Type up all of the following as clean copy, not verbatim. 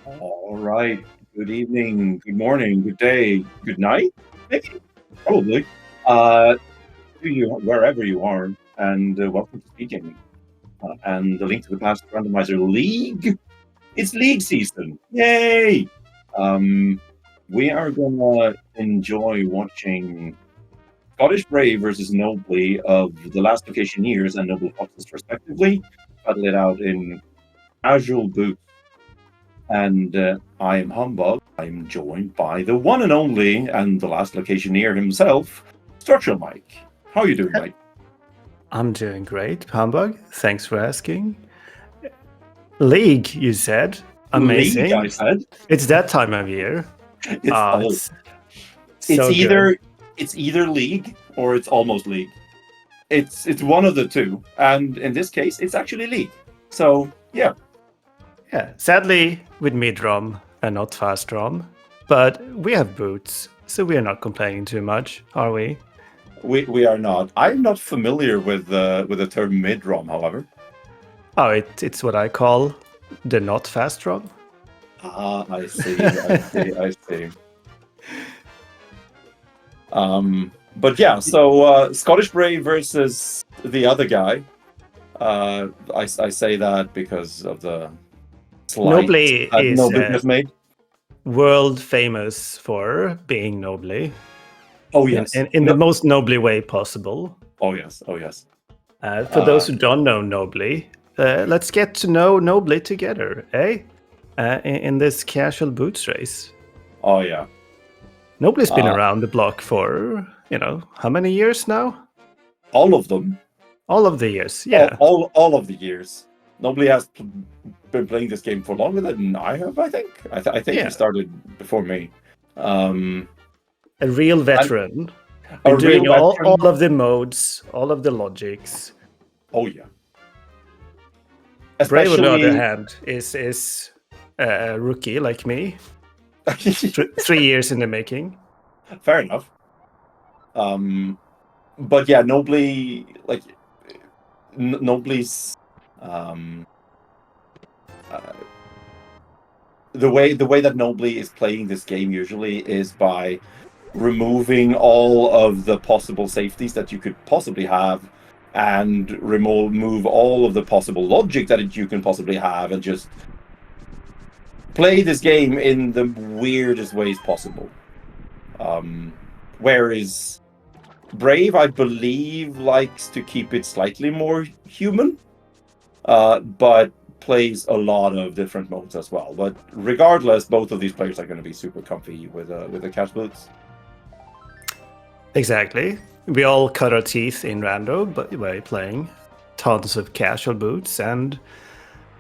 All right. Good evening, good morning, good day, good night, maybe, probably, to you wherever you are, and welcome to SpeedGaming. And the link to the past Randomizer League. It's League season! Yay! We are gonna enjoy watching Scottish Brave versus Nobly of the last Locationeers and Noble Foxes, respectively, battle it out in casual boots. And I am Humbug. I'm joined by the one and only and the last Locationeer himself, Structural Mike. How are you doing, Mike? I'm doing great, Humbug. Thanks for asking. League, you said? Amazing. League, I said. It's that time of year. It's so either League or it's almost League. It's one of the two, and in this case, it's actually League. So yeah. Yeah, sadly with mid-rom and not fast-rom, but we have boots, so we are not complaining too much, are we? We are not. I'm not familiar with the term mid-rom, however. Oh, it's what I call the not fast-rom. Ah, I see. I see. But yeah, so Scottish Brave versus the other guy. I say that because of the Nobly is Nobly has made. World famous for being Nobly. Oh yes, in the most Nobly way possible. Oh yes, oh yes. For those who don't know Nobly, let's get to know Nobly together, eh? In this casual boots race. Oh yeah. Nobly's been around the block for, how many years now? All of them. All of the years, yeah. All of the years. Nobly has been playing this game for longer than I have, I think. I think he started before me. A real veteran. Doing all of the modes, all of the logics. Oh yeah. Brave, on the other hand, is a rookie like me. 3 years in the making. Fair enough. But yeah, Nobly, like Nobly's the way that Nobly is playing this game usually is by removing all of the possible safeties that you could possibly have, and remove all of the possible logic that you can possibly have, and just play this game in the weirdest ways possible. Whereas Brave, I believe, likes to keep it slightly more human, but plays a lot of different modes as well. But regardless, both of these players are going to be super comfy with the cash boots. Exactly. We all cut our teeth in rando, but by playing tons of casual boots, and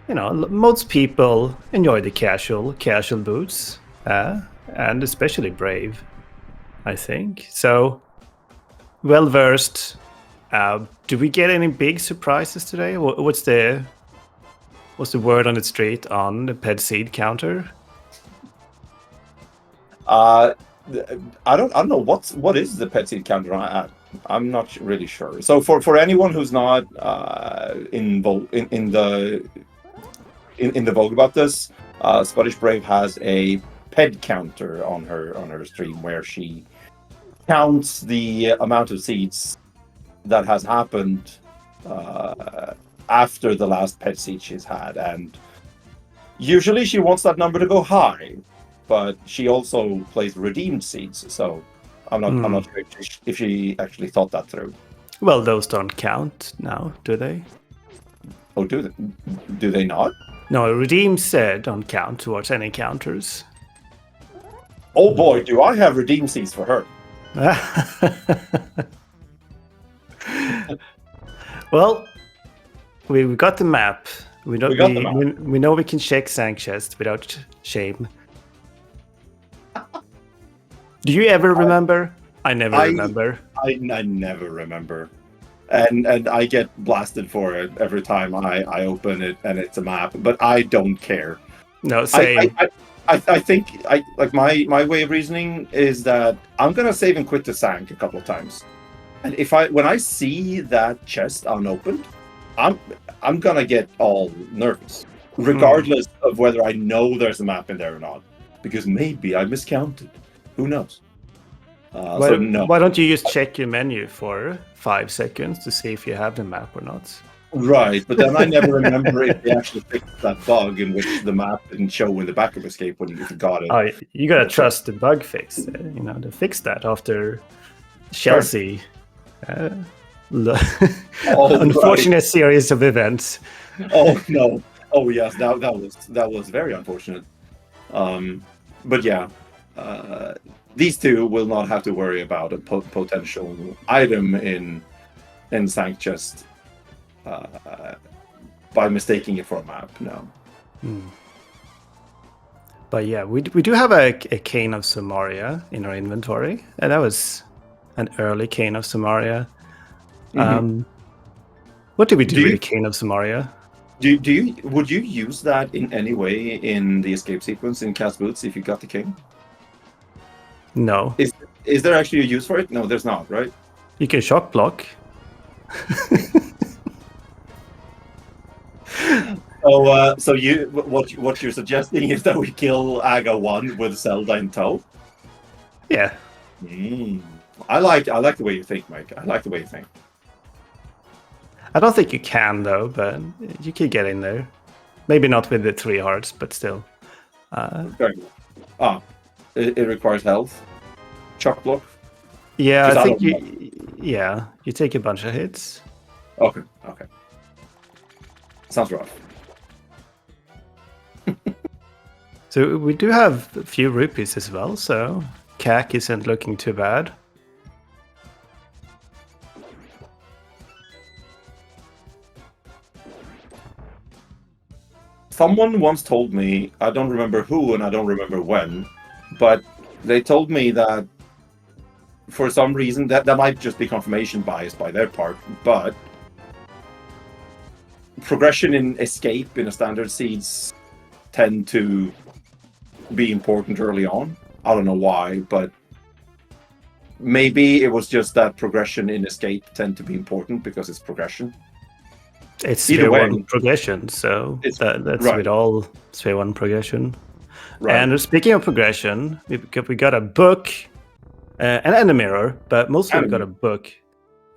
most people enjoy the casual boots, and especially Brave, I think. So, well versed. Do we get any big surprises today? What's the word on the street on the ped seed counter? I don't know what is the ped seed counter. I'm not really sure. So for anyone who's not in the vogue about this, Scottish Brave has a ped counter on her stream where she counts the amount of seeds that has happened after the last ped seed she's had, and usually she wants that number to go high, but she also plays redeemed seeds, so I'm not sure if she actually thought that through. Well, those don't count now, do they? Oh, do they not? No, redeemed don't count towards any counters. Oh boy, do I have redeemed seeds for her. Well, we got the map. We know we can check Sank chest without shame. Do you ever remember? I never remember. I never remember. And I get blasted for it every time I open it and it's a map, but I don't care. No, same. I think my way of reasoning is that I'm gonna save and quit the Sank a couple of times, and when I see that chest unopened, I'm gonna get all nervous. regardless of whether I know there's a map in there or not, because maybe I miscounted. Who knows? So no. Why don't you just check your menu for 5 seconds to see if you have the map or not? Right, but then I never remember if they actually fixed that bug in which the map didn't show in the backup escape when you got it. Oh, you gotta trust the bug fix. They fixed that after Chelsea. Unfortunate series of events. Oh no! Oh yes, that was very unfortunate. But yeah, these two will not have to worry about a potential item in Sank Chest by mistaking it for a map. No. But yeah, we do have a Cane of Samaria in our inventory, and that was an early Cane of Samaria. What did we do with the Cane of Samaria? Would you use that in any way in the escape sequence in Cast Boots if you got the king? No. Is there actually a use for it? No, there's not, right? You can shock block. So what you're suggesting is that we kill Aga 1 with Zelda in tow? Yeah. I like the way you think, Mike. I like the way you think. I don't think you can though, but you can get in there. Maybe not with the 3 hearts, but still. It requires health. Shock block. Yeah, I think you take a bunch of hits. Okay. Sounds rough. So we do have a few rupees as well, so CAC isn't looking too bad. Someone once told me, I don't remember who and I don't remember when, but they told me that for some reason, that might just be confirmation bias by their part, but progression in escape in a standard seeds tend to be important early on. I don't know why, but maybe it was just that progression in escape tend to be important because it's progression. It's Sphere 1 progression, so that's right. With all Sphere 1 progression. Right. And speaking of progression, we got a book and a mirror, but mostly we got a book,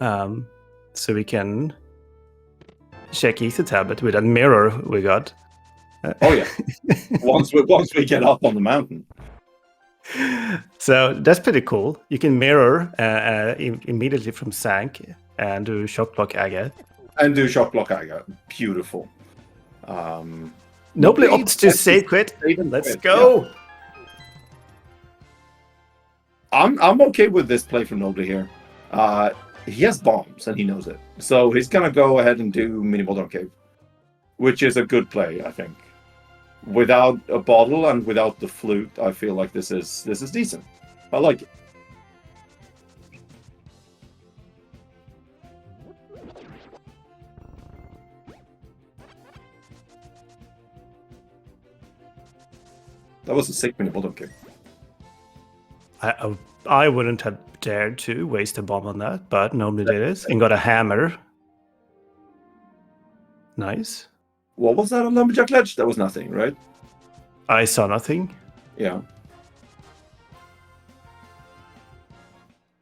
so we can check Ether tablet with a mirror we got. Oh yeah, once we get up on the mountain. So that's pretty cool. You can mirror immediately from Sank and do shock block Aga. Beautiful. Nobly opts to save quit. Let's go. Yeah. I'm okay with this play from Nobly here. He has bombs and he knows it, so he's gonna go ahead and do mini Boulder Cave, which is a good play, I think. Without a bottle and without the flute, I feel like this is decent. I like it. That was a sick mini Boulder Cave. I wouldn't have dared to waste a bomb on that, but nobody did it and got a hammer. Nice. What was that on Lumberjack Ledge? That was nothing, right? I saw nothing. Yeah.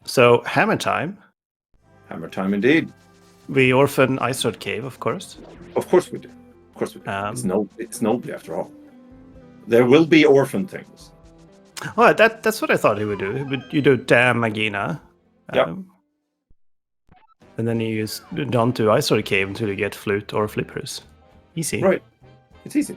So, hammer time. Hammer time indeed. We orphan Ice Sword Cave, of course. Of course we do. Of course we do. It's Nobly after all. There will be orphan things. Oh, that's what I thought he would do. You do Damn Magina. Yep. And then you don't do Ice Sword Cave until you get Flute or Flippers. Easy. Right. It's easy.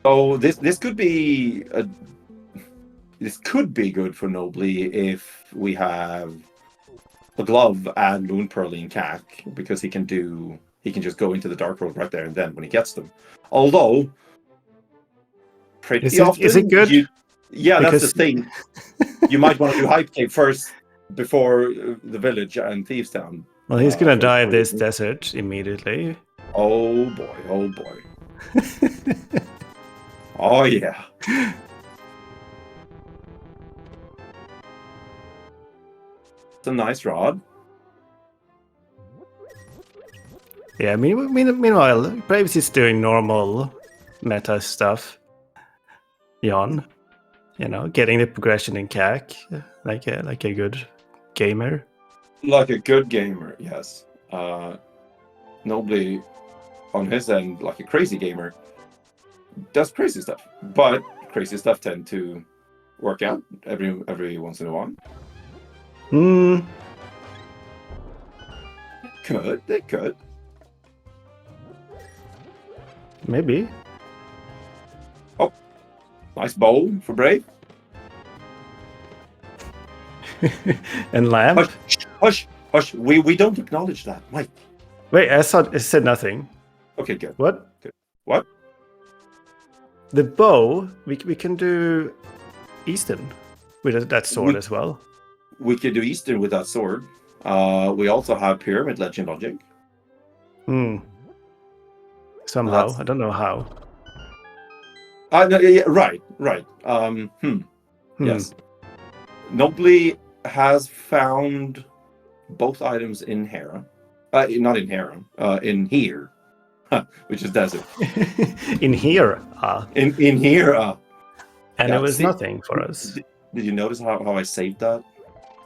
So this could be good for Nobly if we have a glove and Moon Pearly and CAC, because he can just go into the Dark Road right there and then when he gets them. Although pretty often, is it good? That's the thing. You might want to do Hype Cave first before the village and Thieves Town. Well, he's gonna dive this desert immediately. Oh boy! Oh boy! Oh yeah! It's a nice rod. Yeah, meanwhile, Braves is doing normal meta stuff. Jan, getting the progression in CAC like a good gamer. Like a good gamer, yes. Nobly on his end, like a crazy gamer, does crazy stuff. But crazy stuff tend to work out every once in a while. They could. Maybe. Oh, nice bowl for Brave. And Lamp. Hush. We don't acknowledge that, Mike. Wait, I said nothing. Okay, good. What? Good. What? The bow, we can do Eastern with that sword as well. We could do Eastern with that sword. We also have Pyramid Legend Logic. Somehow, I don't know how. No, yeah, right. Yes. Nobly has found both items in Hera. Not in Hera. In here. Which is desert. In here. In here. And it was nothing for us. Did you notice how I saved that?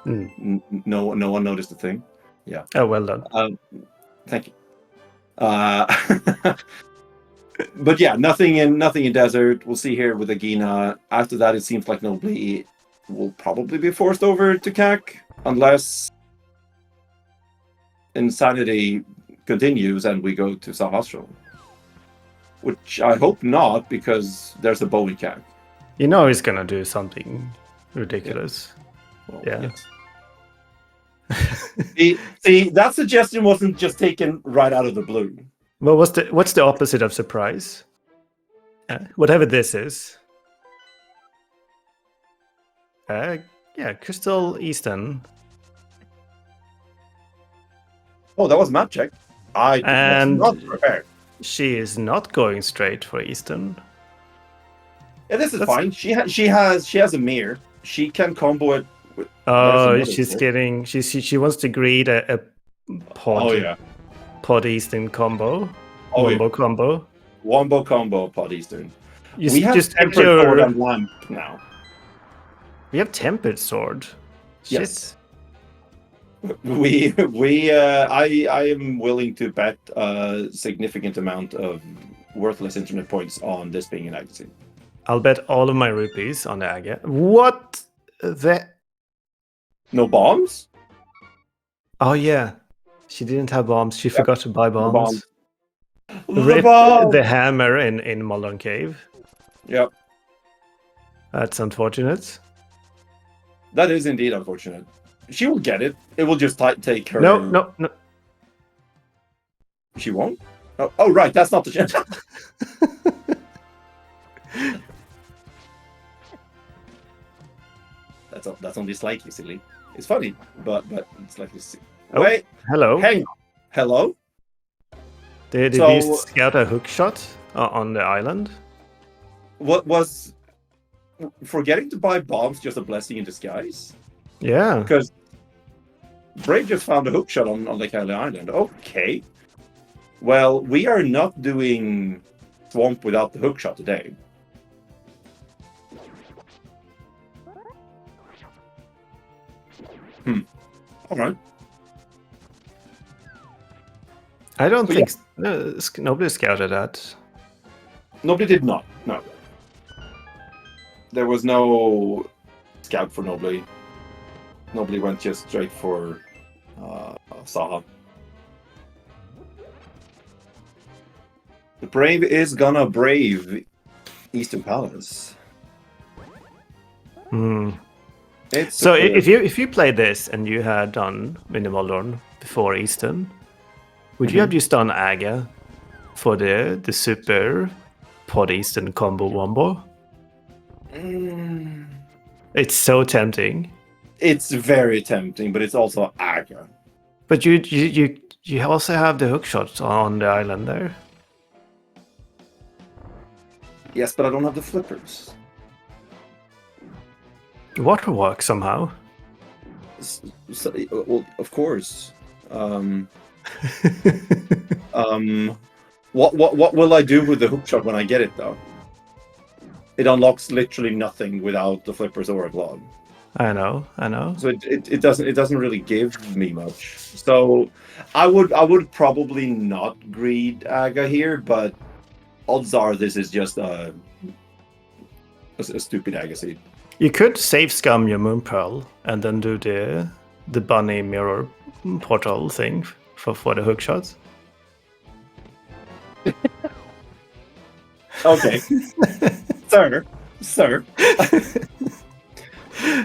No one noticed a thing. Yeah. Oh, well done. Thank you. But yeah, nothing in desert. We'll see here with Agina. After that, it seems like Nobly will probably be forced over to CAC unless Insanity continues and we go to Sahasra. Which I hope not, because there's a bow in CAC. He's gonna do something ridiculous. Well, yeah. Yes. see, that suggestion wasn't just taken right out of the blue. Well, what's the opposite of surprise? Whatever this is. Crystal Eastern. Oh, that was map check. I was not prepared. She is not going straight for Eastern. Yeah, this is fine. She has a mirror. She can combo it. She's getting. She wants to greet a pod. Oh yeah. Pod Eastern combo. Wombo combo. Wombo combo pod Eastern. We have just tempered sword and lamp now. We have tempered sword. Yes. I am willing to bet a significant amount of worthless internet points on this being an Agassi. I'll bet all of my rupees on the Aga. What the? No bombs? Oh yeah, she didn't have bombs. She forgot to buy bombs. Rip the hammer in Moldon Cave. Yep. That's unfortunate. That is indeed unfortunate. She will get it. It will just take her. No. She won't? Oh right, that's not the chance. That's only slightly silly. It's funny, but it's slightly silly. Wait. Hello. Hang on. Hello? Did we scout a hook shot on the island? What was forgetting to buy bombs just a blessing in disguise? Yeah. Because Brave just found a hook shot on Lake Haley Island. Okay. Well, we are not doing Swamp without the hook shot today. All right. I don't think nobody scouted that. Nobody did not. No. There was no scout for Nobly. Nobly went just straight for Saha. The Brave is gonna brave Eastern Palace. So if you played this and you had done Minimaldorn before Eastern, would you have just done Aga for the super pod Eastern combo wombo? It's so tempting. It's very tempting, but it's also Aga. But you also have the hook shots on the island there. Yes, but I don't have the flippers. Waterwalk somehow. Well, of course. What will I do with the hookshot when I get it though? It unlocks literally nothing without the flippers or a glove. I know. So it doesn't really give me much. So I would probably not greed Aga here, but odds are this is just a stupid Aga seed. You could save scum your moon pearl and then do the bunny mirror portal thing for the hookshot. Okay, sir.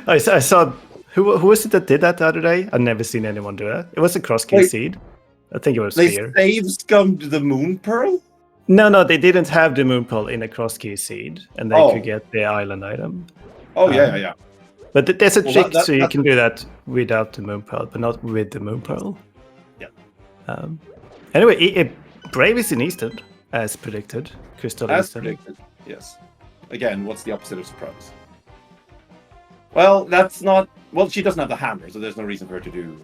I saw who was it that did that the other day? I've never seen anyone do that. It was a cross key seed. I think it was They Fear. save scummed the moon pearl. No, they didn't have the moon pearl in a cross key seed, and they could get the island item. Oh yeah. But there's a trick, so you that's can do that without the moon pearl, but not with the moon pearl. Yeah. Anyway, Brave is in Eastern, as predicted. Crystal As Eastern. predicted, yes. Again, what's the opposite of surprise? Well, that's not... Well, she doesn't have the hammer, so there's no reason for her to do...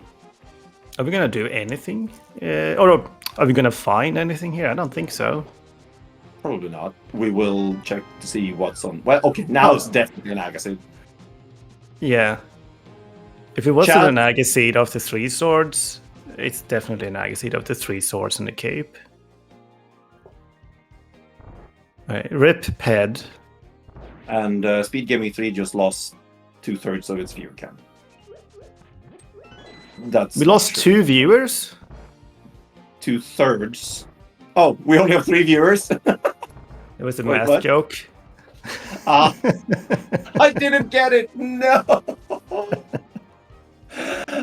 Are we going to do anything? Or are we going to find anything here? I don't think so. Probably not. We will check to see what's on... Well, okay, now it's definitely an Agassiz. Yeah. If it wasn't an Agassiz of the 3 swords, it's definitely an Agassiz of the 3 swords and the cape. Right, rip Ped. And SpeedGaming 3 just lost 2/3 of its viewer count. We lost 2 viewers? 2/3. Oh, we only have 3 viewers? It was a math joke. I didn't get it! No!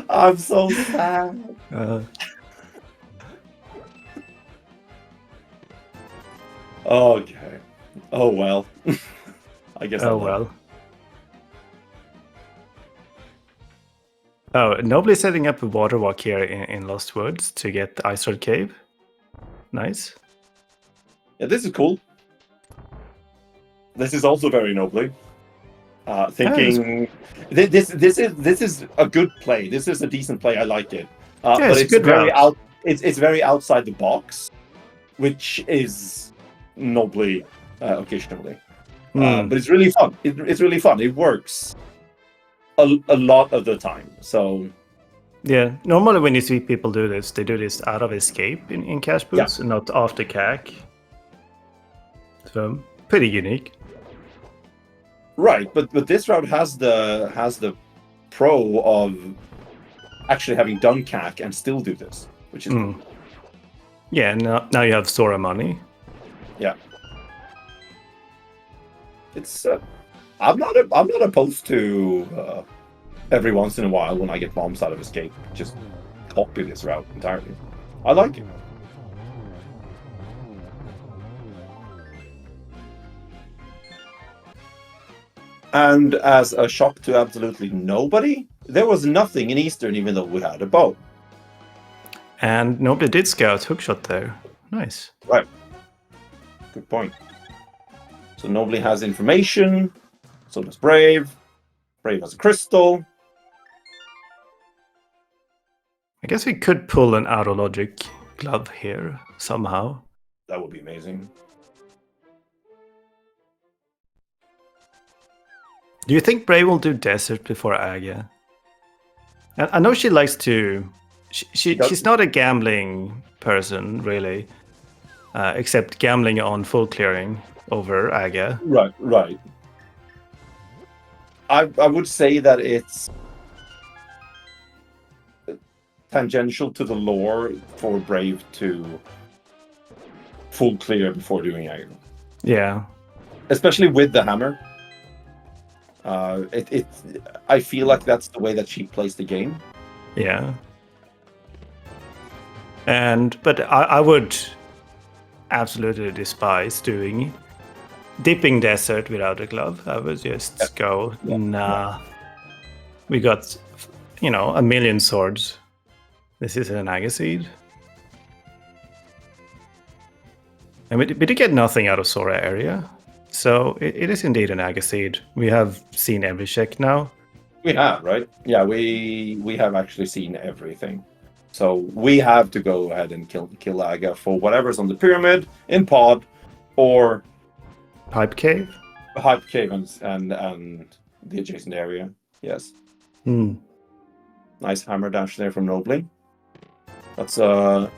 I'm so sad. Okay. Oh well. I guess. Oh well. Oh, nobody's setting up a water walk here in Lost Woods to get the Ice Road Cave. Nice. Yeah, this is cool. This is also very nobly. Thinking this is a good play. This is a decent play. I like it. But it's very It's very outside the box, which is nobly occasionally. But it's really fun. It's really fun. It works a lot of the time. So yeah, normally when you see people do this, they do this out of escape in cash boots and not after CAC. So pretty unique. Right, but this route has the pro of actually having done CAC and still do this, which is yeah. Now you have Sora money. Yeah, it's I'm not opposed to every once in a while when I get bombs out of escape, just copy this route entirely. I like it. And as a shock to absolutely nobody, there was nothing in Eastern, even though we had a bow. And nobody did scout hookshot there. Nice. Right. Good point. So nobody has information. So does Brave. Brave has a crystal. I guess we could pull an Auto Logic glove here somehow. That would be amazing. Do you think Brave will do Desert before Aga? And I know she likes to... She's not a gambling person, really. Except gambling on full clearing over Aga. Right. I would say that it's tangential to the lore for Brave to full clear before doing Aga. Yeah. Especially with the hammer. I feel like that's the way that she plays the game. Yeah. But I would absolutely despise dipping Desert without a glove. I would just go, nah. We got, a million swords. This is an Agassiz. And we did get nothing out of Sora area. So it is indeed an Agassiz. We have seen every check now. We have, right? Yeah, we have actually seen everything. So we have to go ahead and kill Aga for whatever's on the pyramid, in pod, or Pipe cave. hype cave and the adjacent area. Yes. Nice hammer dash there from Nobly. That's a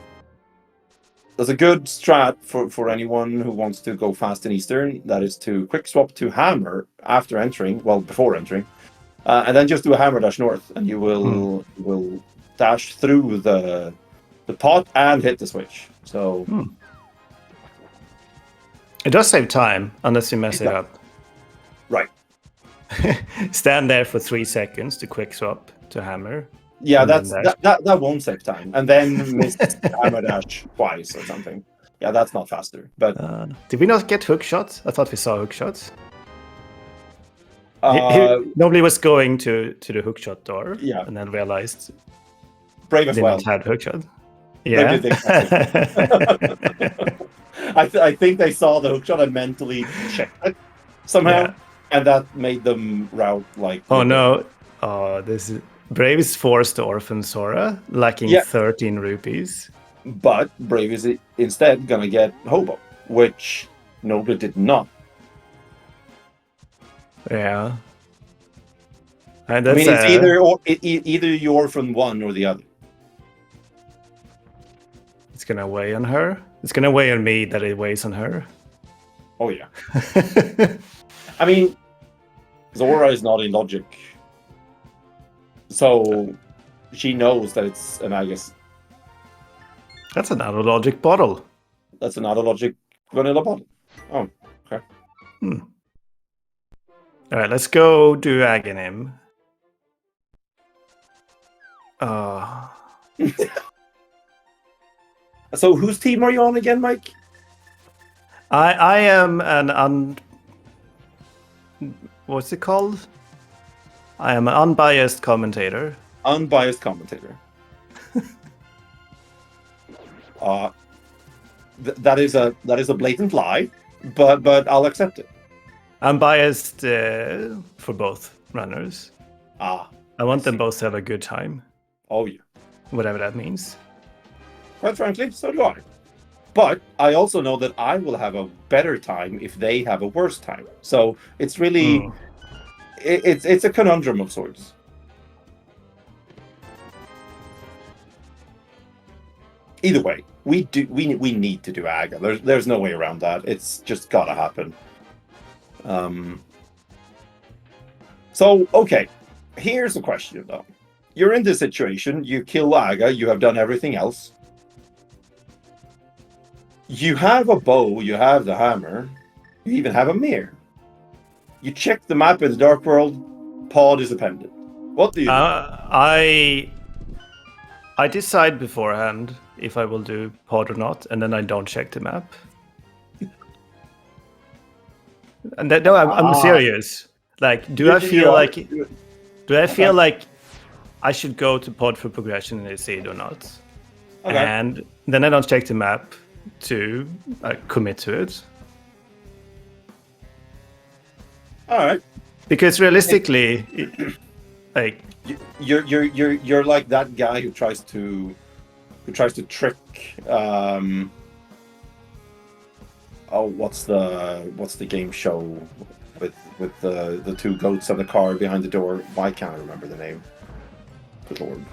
good strat for anyone who wants to go fast in Eastern. That is to quick swap to hammer after entering, well, before entering, and then just do a hammer dash north, and you will dash through the pot and hit the switch. So it does save time unless you mess it up. Right. Stand there for 3 seconds to quick swap to hammer. Yeah, that won't save time, and then miss hammer dash twice or something. Yeah, that's not faster. But did we not get hook shots? I thought we saw hook shots. Nobody was going to the hook shot door, and then realized Brave as well had hook shot. Yeah, I think they saw the hook shot and mentally checked it somehow, and that made them route like. Oh no! Oh, this is Brave is forced to orphan Sora, lacking 13 rupees. But Brave is instead gonna get Hobo, which Nobly did not. Yeah. And that's, I mean, it's either you orphan one or the other. It's gonna weigh on her. It's gonna weigh on me that it weighs on her. Oh yeah. I mean, Zora is not in logic, so she knows that it's an Agus. That's an out of logic bottle. That's an out of logic vanilla bottle. Oh, okay. All right, let's go do Aghanim. So whose team are you on again, Mike? I am an what's it called? I am an unbiased commentator. Unbiased commentator. That is a blatant lie, but I'll accept it. I'm biased for both runners. I want them both to have a good time. Oh yeah. Whatever that means. Quite frankly, so do I. But I also know that I will have a better time if they have a worse time. So it's really it's a conundrum of sorts. Either way, we need to do Aga. There's no way around that. It's just gotta happen. So okay, here's the question though. You're in this situation, you kill Aga, you have done everything else. You have a bow, you have the hammer, you even have a mirror. You check the map in the Dark World, pod is appended. What do you do? I decide beforehand if I will do pod or not, and then I don't check the map. And no, I'm serious. Like, do I feel like I should go to pod for progression and they say it or not? Okay. And then I don't check the map to commit to it. All right. Because realistically, like you're like that guy who tries to trick. What's the game show with the two goats on the car behind the door? Why can't I remember the name? Good lord.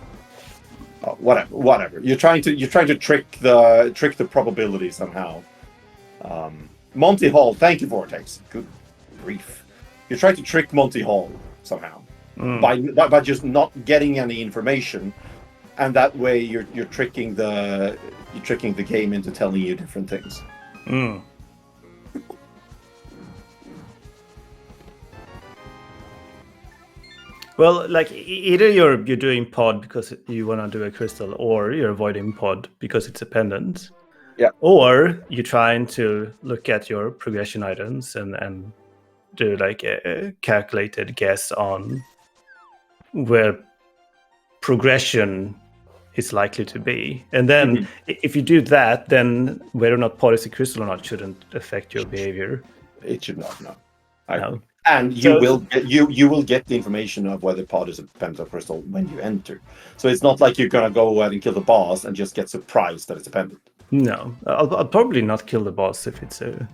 Oh, whatever. You're trying to trick the probability somehow. Monty Hall, thank you, Vortex. Good grief. You're trying to trick Monty Hall somehow by just not getting any information, and that way you're tricking the game into telling you different things. Well, like either you're doing pod because you want to do a crystal, or you're avoiding pod because it's a pendant. Yeah. Or you're trying to look at your progression items and do like a calculated guess on where progression is likely to be. And then if you do that, then whether or not pod is a crystal or not shouldn't affect your behavior. It should not, no. No. And So you will get the information of whether pod is a pendant or crystal when you enter. So it's not like you're gonna go ahead and kill the boss and just get surprised that it's a pendant. no, I'll probably not kill the boss if it's a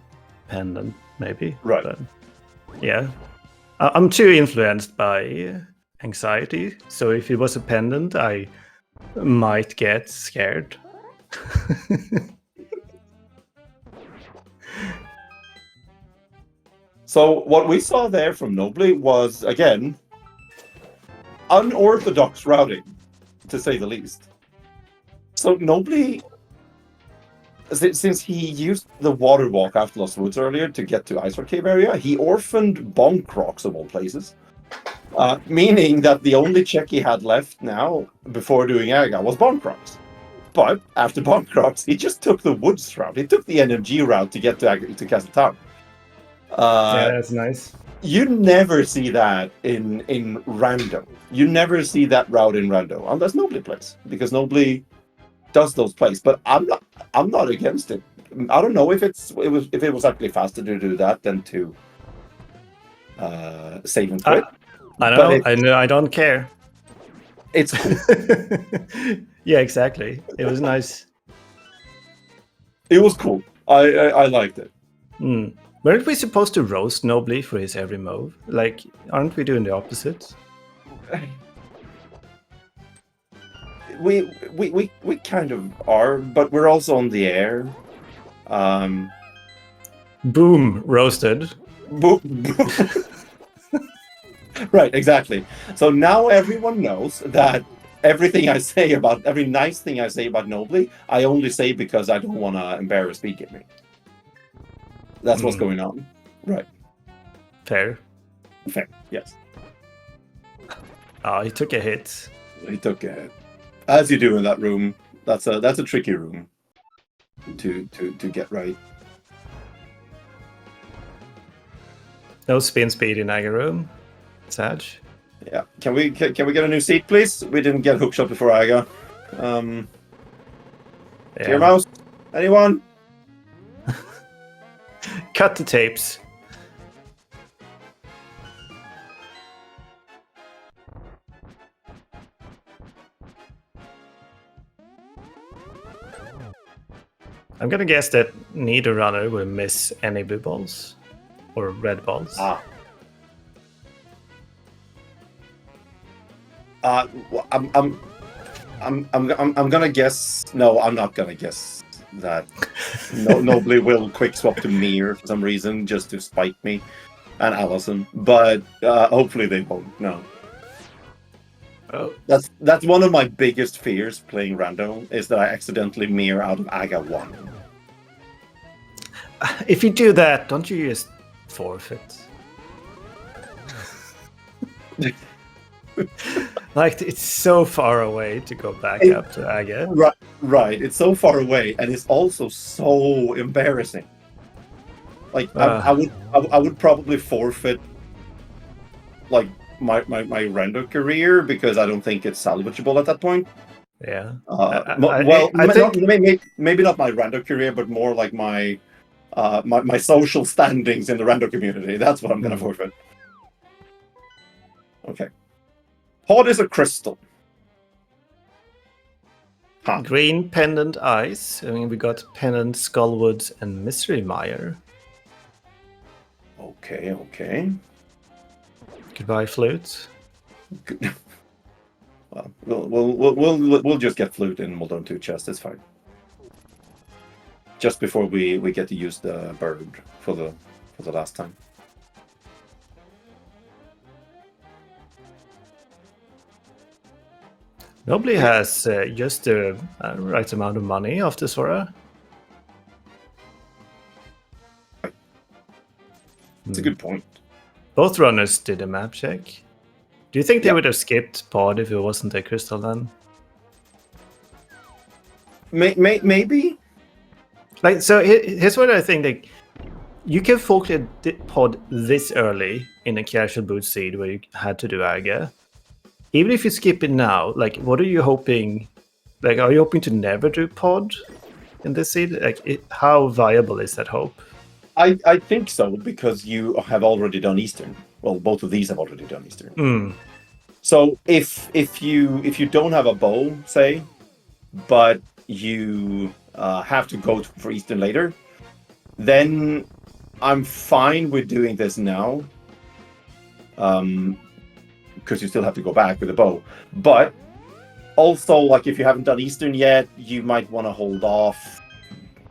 pendant, maybe. Right. But yeah, I'm too influenced by anxiety. So if it was a pendant, I might get scared. So what we saw there from Nobly was, again, unorthodox routing, to say the least. So Nobly, since he used the water walk after Lost Woods earlier to get to Ice Cave area, he orphaned Bonk Rocks of all places. Meaning that the only check he had left now, before doing Aga, was Bonk Rocks. But after Bonk Rocks, he just took the Woods route. He took the NMG route to get to Castle Town. Yeah, that's nice. You never see that in Rando. You never see that route in Rando, unless Nobly plays, because Nobly does those plays. But I'm not against it. I don't know if it was actually faster to do that than to save and quit. I don't know. I don't care. It's cool. Yeah, exactly. It was nice. It was cool. I liked it. Weren't we supposed to roast Nobly for his every move? Like, aren't we doing the opposite? We kind of are, but we're also on the air. Boom, roasted. Right, exactly. So now everyone knows that every nice thing I say about Nobly, I only say because I don't want to embarrass SpeedGaming. That's what's going on. Right. Fair. Yes. Oh, he took a hit. He took a hit. As you do in that room. That's a tricky room to get right. No spin speed in Aga room. Sad. Yeah. Can we get a new seat, please? We didn't get hookshot before Aga. Clear mouse? Anyone? Cut the tapes. I'm gonna guess that neither runner will miss any blue balls or red balls. I'm gonna guess. No, I'm not gonna guess that. Nobly will quick swap to Mir for some reason, just to spite me and Allison. But hopefully they won't. No. Oh. That's one of my biggest fears playing Rando, is that I accidentally Mir out of Aga 1. If you do that, don't you just forfeit? Like, it's so far away to go back up to Aga. Right. It's so far away, and it's also so embarrassing. Like, I would probably forfeit, like, my Rando career, because I don't think it's salvageable at that point. Yeah. Maybe not my Rando career, but more like my social standings in the Rando community. That's what I'm gonna forfeit. Okay. Pod is a crystal. Huh. Green pendant ice. I mean, we got pendant Skullwoods and Mystery Mire. Okay. Goodbye, flute. Well, we'll just get flute in Moldon 2 chest. It's fine. Just before we get to use the bird for the last time. Nobly has just the right amount of money after Sora. That's a good point. Both runners did a map check. Do you think they would have skipped Pod if it wasn't a crystal then? Maybe. Like, so here's what I think. Like, you can forfeit Pod this early in a casual boot seed where you had to do Aga. Even if you skip it now, like, what are you hoping? Like, are you hoping to never do Pod in this seed? Like, how viable is that hope? I think so, because you have already done Eastern. Well, both of these have already done Eastern. Mm. So if you don't have a bow, say, but you have to go for Eastern later, then I'm fine with doing this now. Because you still have to go back with a bow. But also, like, if you haven't done Eastern yet, you might want to hold off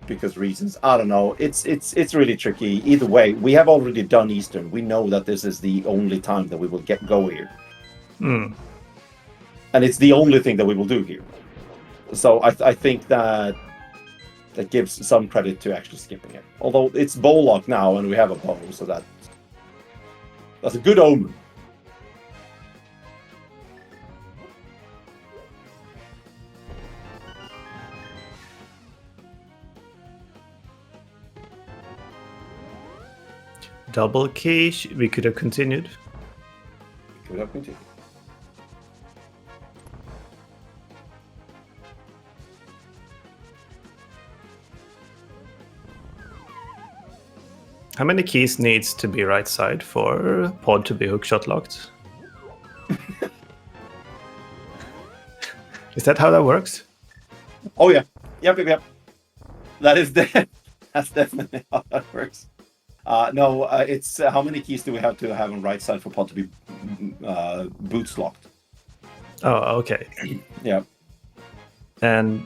because reasons. I don't know. It's really tricky. Either way, we have already done Eastern. We know that this is the only time that we will go here. Mm. And it's the only thing that we will do here. So I think that gives some credit to actually skipping it. Although it's bow lock now and we have a bow, so that's a good omen. Double key. We could have continued. Could have continued. How many keys needs to be right side for pod to be hookshot locked? Is that how that works? Oh yeah, yep. That's definitely how that works. No, it's how many keys do we have to have on right side for pod to be boots locked? Oh, okay. Yeah. And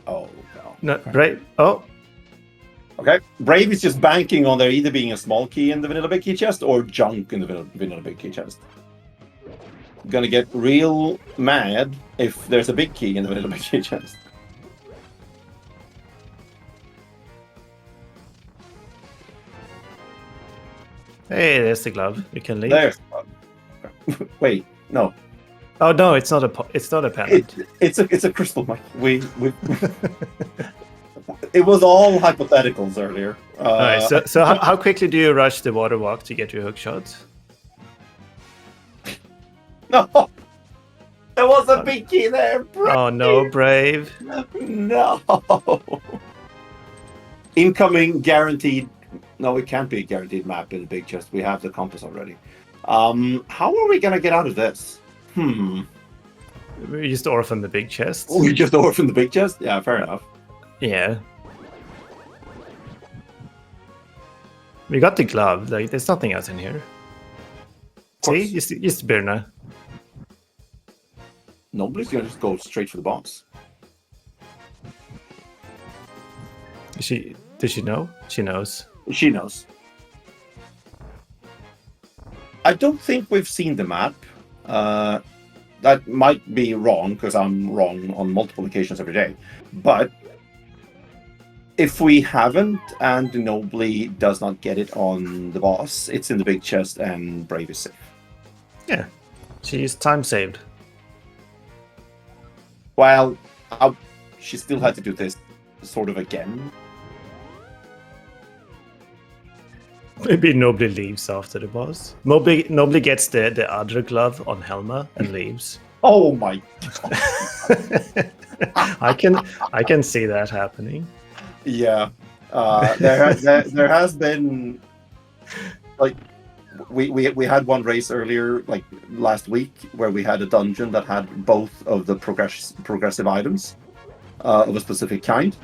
oh no. Brave. Oh, okay. Brave is just banking on there either being a small key in the vanilla big key chest or junk in the vanilla big key chest. Gonna get real mad if there's a big key in the vanilla big key chest. hey, there's the glove. You can leave. There's. Wait, no. Oh no, it's not a pendant. It's a crystal, Mike. We It was all hypotheticals earlier. All right. So how quickly do you rush the water walk to get your hook shot? No, there was a big key there, bro. Oh no, Brave. No. Incoming guaranteed. No, it can't be a guaranteed map in the big chest. We have the compass already. How are we gonna get out of this? We just orphan the big chest. We just orphan the big chest? Yeah, fair enough. Yeah. We got the glove. Like, there's nothing else in here. See? Just Birna. Nobody's gonna just go straight for the boss. Does she know? She knows. She knows. I don't think we've seen the map. That might be wrong, because I'm wrong on multiple occasions every day. But if we haven't, and Nobly does not get it on the boss, it's in the big chest and Brave is safe. Yeah. She's time saved. Well, she still had to do this sort of again. Maybe nobody leaves after the boss. Nobody gets the other glove on Helma and leaves. Oh my god! I can see that happening. Yeah, there has been, like, we had one race earlier, like last week, where we had a dungeon that had both of the progressive items of a specific kind.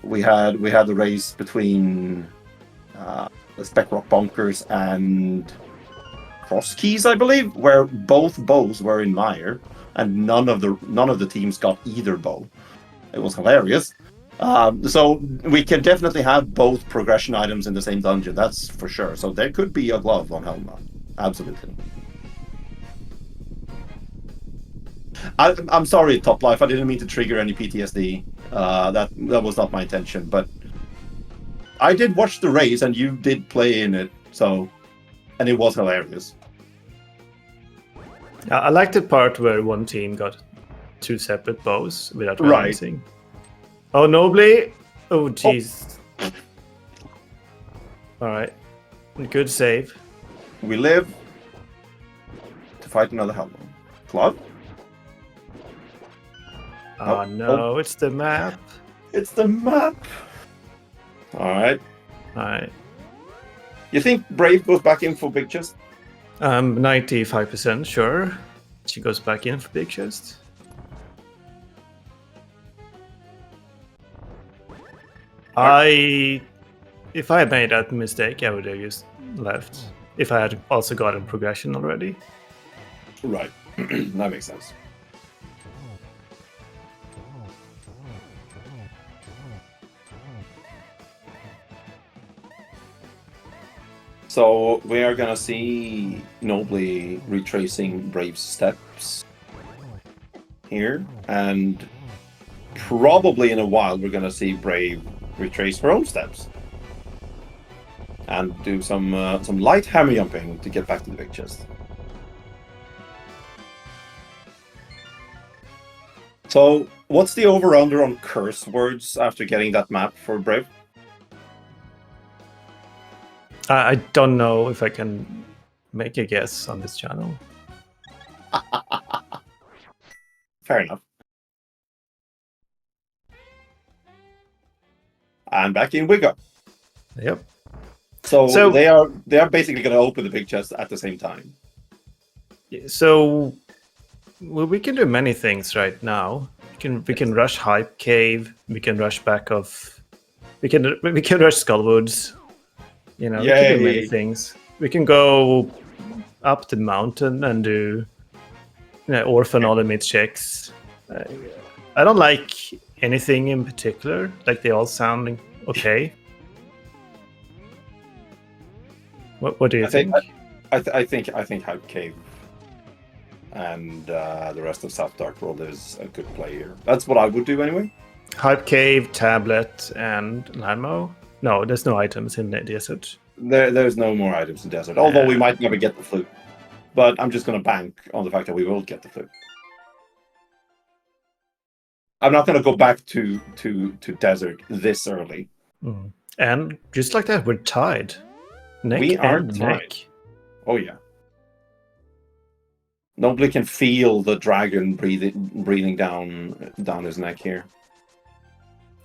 We had the race between the Spec Rock Bunkers and Cross Keys, I believe, where both bows were in mire, and none of the teams got either bow. It was hilarious. So we can definitely have both progression items in the same dungeon, that's for sure. So there could be a glove on Helma. Absolutely. I'm sorry, Top Life. I didn't mean to trigger any PTSD. That was not my intention. But I did watch the race, and you did play in it. So, and it was hilarious. I like the part where one team got two separate bows without realizing. Right. Oh, Nobly! Oh, jeez. Oh. All right. Good save. We live to fight another Helma. Club? Oh, no, it's the map. It's the map. All right. Alright. You think Brave goes back in for big chest? 95% sure. She goes back in for big chest. If I had made that mistake, I would have just left. If I had also gotten progression already. Right. That makes sense. So we are gonna see Nobly retracing Brave's steps here, and probably in a while we're gonna see Brave retrace her own steps and do some light hammer jumping to get back to the big chest. So, what's the over-under on curse words after getting that map for Brave? I don't know if I can make a guess on this channel. Fair enough. And back in we go. Yep. So they are basically going to open the big chest at the same time. So we can do many things right now. We can rush Hype Cave. We can rush back off. We can rush Skullwoods. You know, we can do many things. We can go up the mountain and do Orphan all the mid checks. I don't like anything in particular. Like they all sound okay. What do you think? I think Hype Cave and the rest of South Dark World is a good play here. That's what I would do anyway. Hype Cave, Tablet, and Landmo. No, there's no items in the desert. There's no more items in desert. Although we might never get the flute, but I'm just going to bank on the fact that we will get the flute. I'm not going to go back to desert this early. Mm. And just like that, we're tied. We are tied. Oh yeah. Nobly can feel the dragon breathing down his neck here.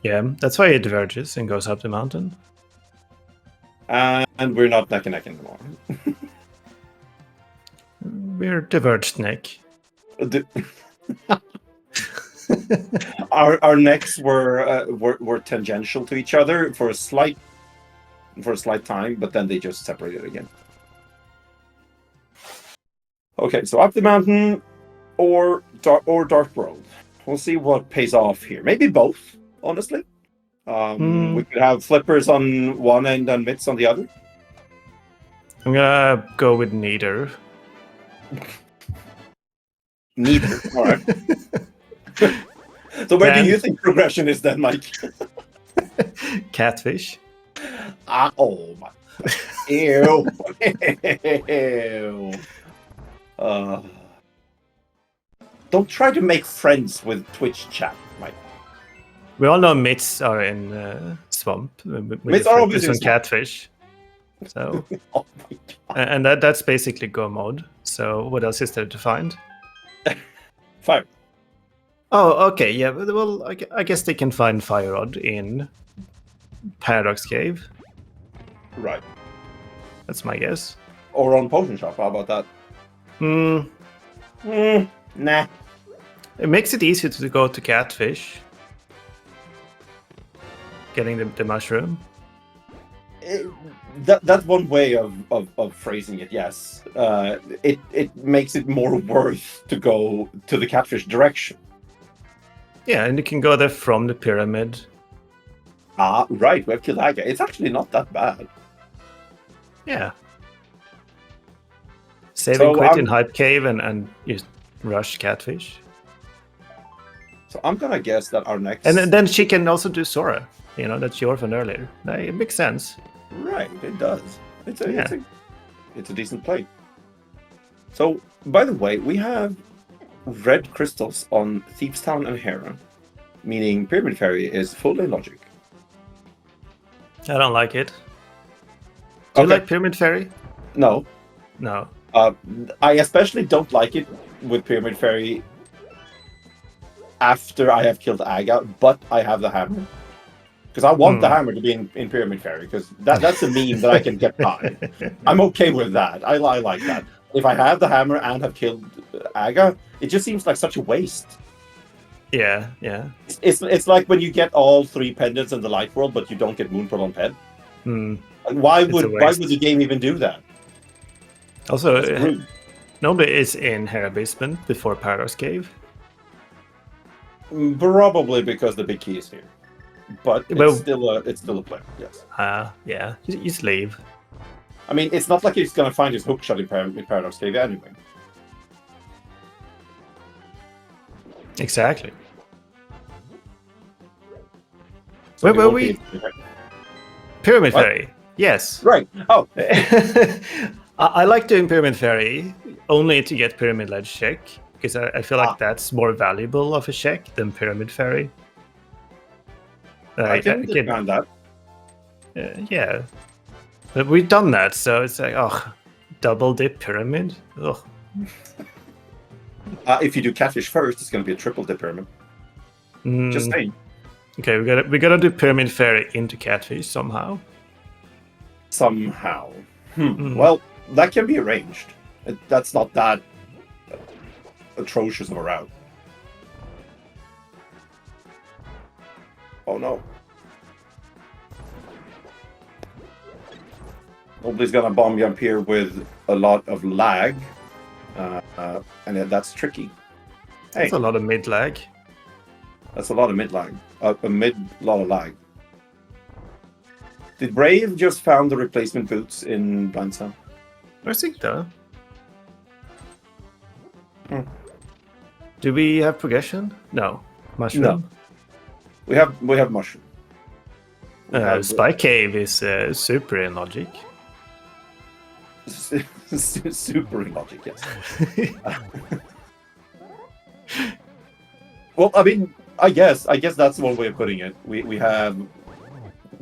Yeah, that's why it diverges and goes up the mountain. And we're not neck and neck anymore. We're diverged neck. Our necks were tangential to each other for a slight time, but then they just separated again. Okay, so up the mountain or Dark World. We'll see what pays off here. Maybe both, honestly. We could have flippers on one end and mitts on the other. I'm gonna go with neither. Neither. All right. So where do you think progression is then, Mike? Catfish. Oh my. Ew. Ew. Don't try to make friends with Twitch chat, Mike. We all know mitts are in swamp. Mitts are obviously on catfish. So, oh and that's basically go mode. So, what else is there to find? Fire. Oh, okay, yeah. Well, I guess they can find Fire Rod in Paradox Cave. Right. That's my guess. Or on Potion Shop. How about that? Nah. It makes it easier to go to catfish. Getting the mushroom. That's one way of phrasing it. Yes, it makes it more worth to go to the catfish direction. Yeah, and you can go there from the pyramid. Ah, right. We have Kilaga. It's actually not that bad. Yeah. Saving quit in Hype Cave and you rush catfish. So I'm gonna guess that our next... And then she can also do Sora. You know, that she orphaned earlier. It makes sense. Right, it does. It's a decent play. So, by the way, we have red crystals on Thieves Town and Hera, meaning Pyramid Fairy is fully logic. I don't like it. Do you like Pyramid Fairy? No. No. I especially don't like it with Pyramid Fairy after I have killed Aga, but I have the hammer. because I want the hammer to be in Pyramid Fairy, because that's a meme that I can get by. I'm okay with that. I like that. If I have the hammer and have killed Aga, it just seems like such a waste. Yeah. It's like when you get all 3 pendants in the Light World, but you don't get Moon Pearl on Ped. Why would the game even do that? Also, nobody is in Hera Basement before Paradox Cave. Probably because the big key is here, but it's still a player. Yes. Yeah. You just leave. I mean, it's not like he's gonna find his hookshot in Paradox Cave anyway. Exactly. So where were we? Pyramid Fairy. Yes. Right. Oh. I like doing Pyramid Fairy only to get Pyramid Ledge check, because I feel like that's more valuable of a check than Pyramid Fairy. I can understand that. Yeah. But we've done that, so it's like, double dip Pyramid? Ugh. If you do Catfish first, it's going to be a triple dip Pyramid. Just saying. Okay, we gotta do Pyramid Fairy into Catfish somehow. Somehow. Well, that can be arranged. That's not that atrocious of a route. Oh no. Nobody's gonna bomb jump here with a lot of lag. And that's tricky. Hey. That's a lot of mid lag. That's a lot of mid lag. A lot of lag. Did Brave just found the replacement boots in Blind Sun? I think so. Do we have progression? No. Mushroom? No. We have mushroom. Spy Cave is super in logic. Super in logic, yes. Well, I mean, I guess that's one way of putting it. We have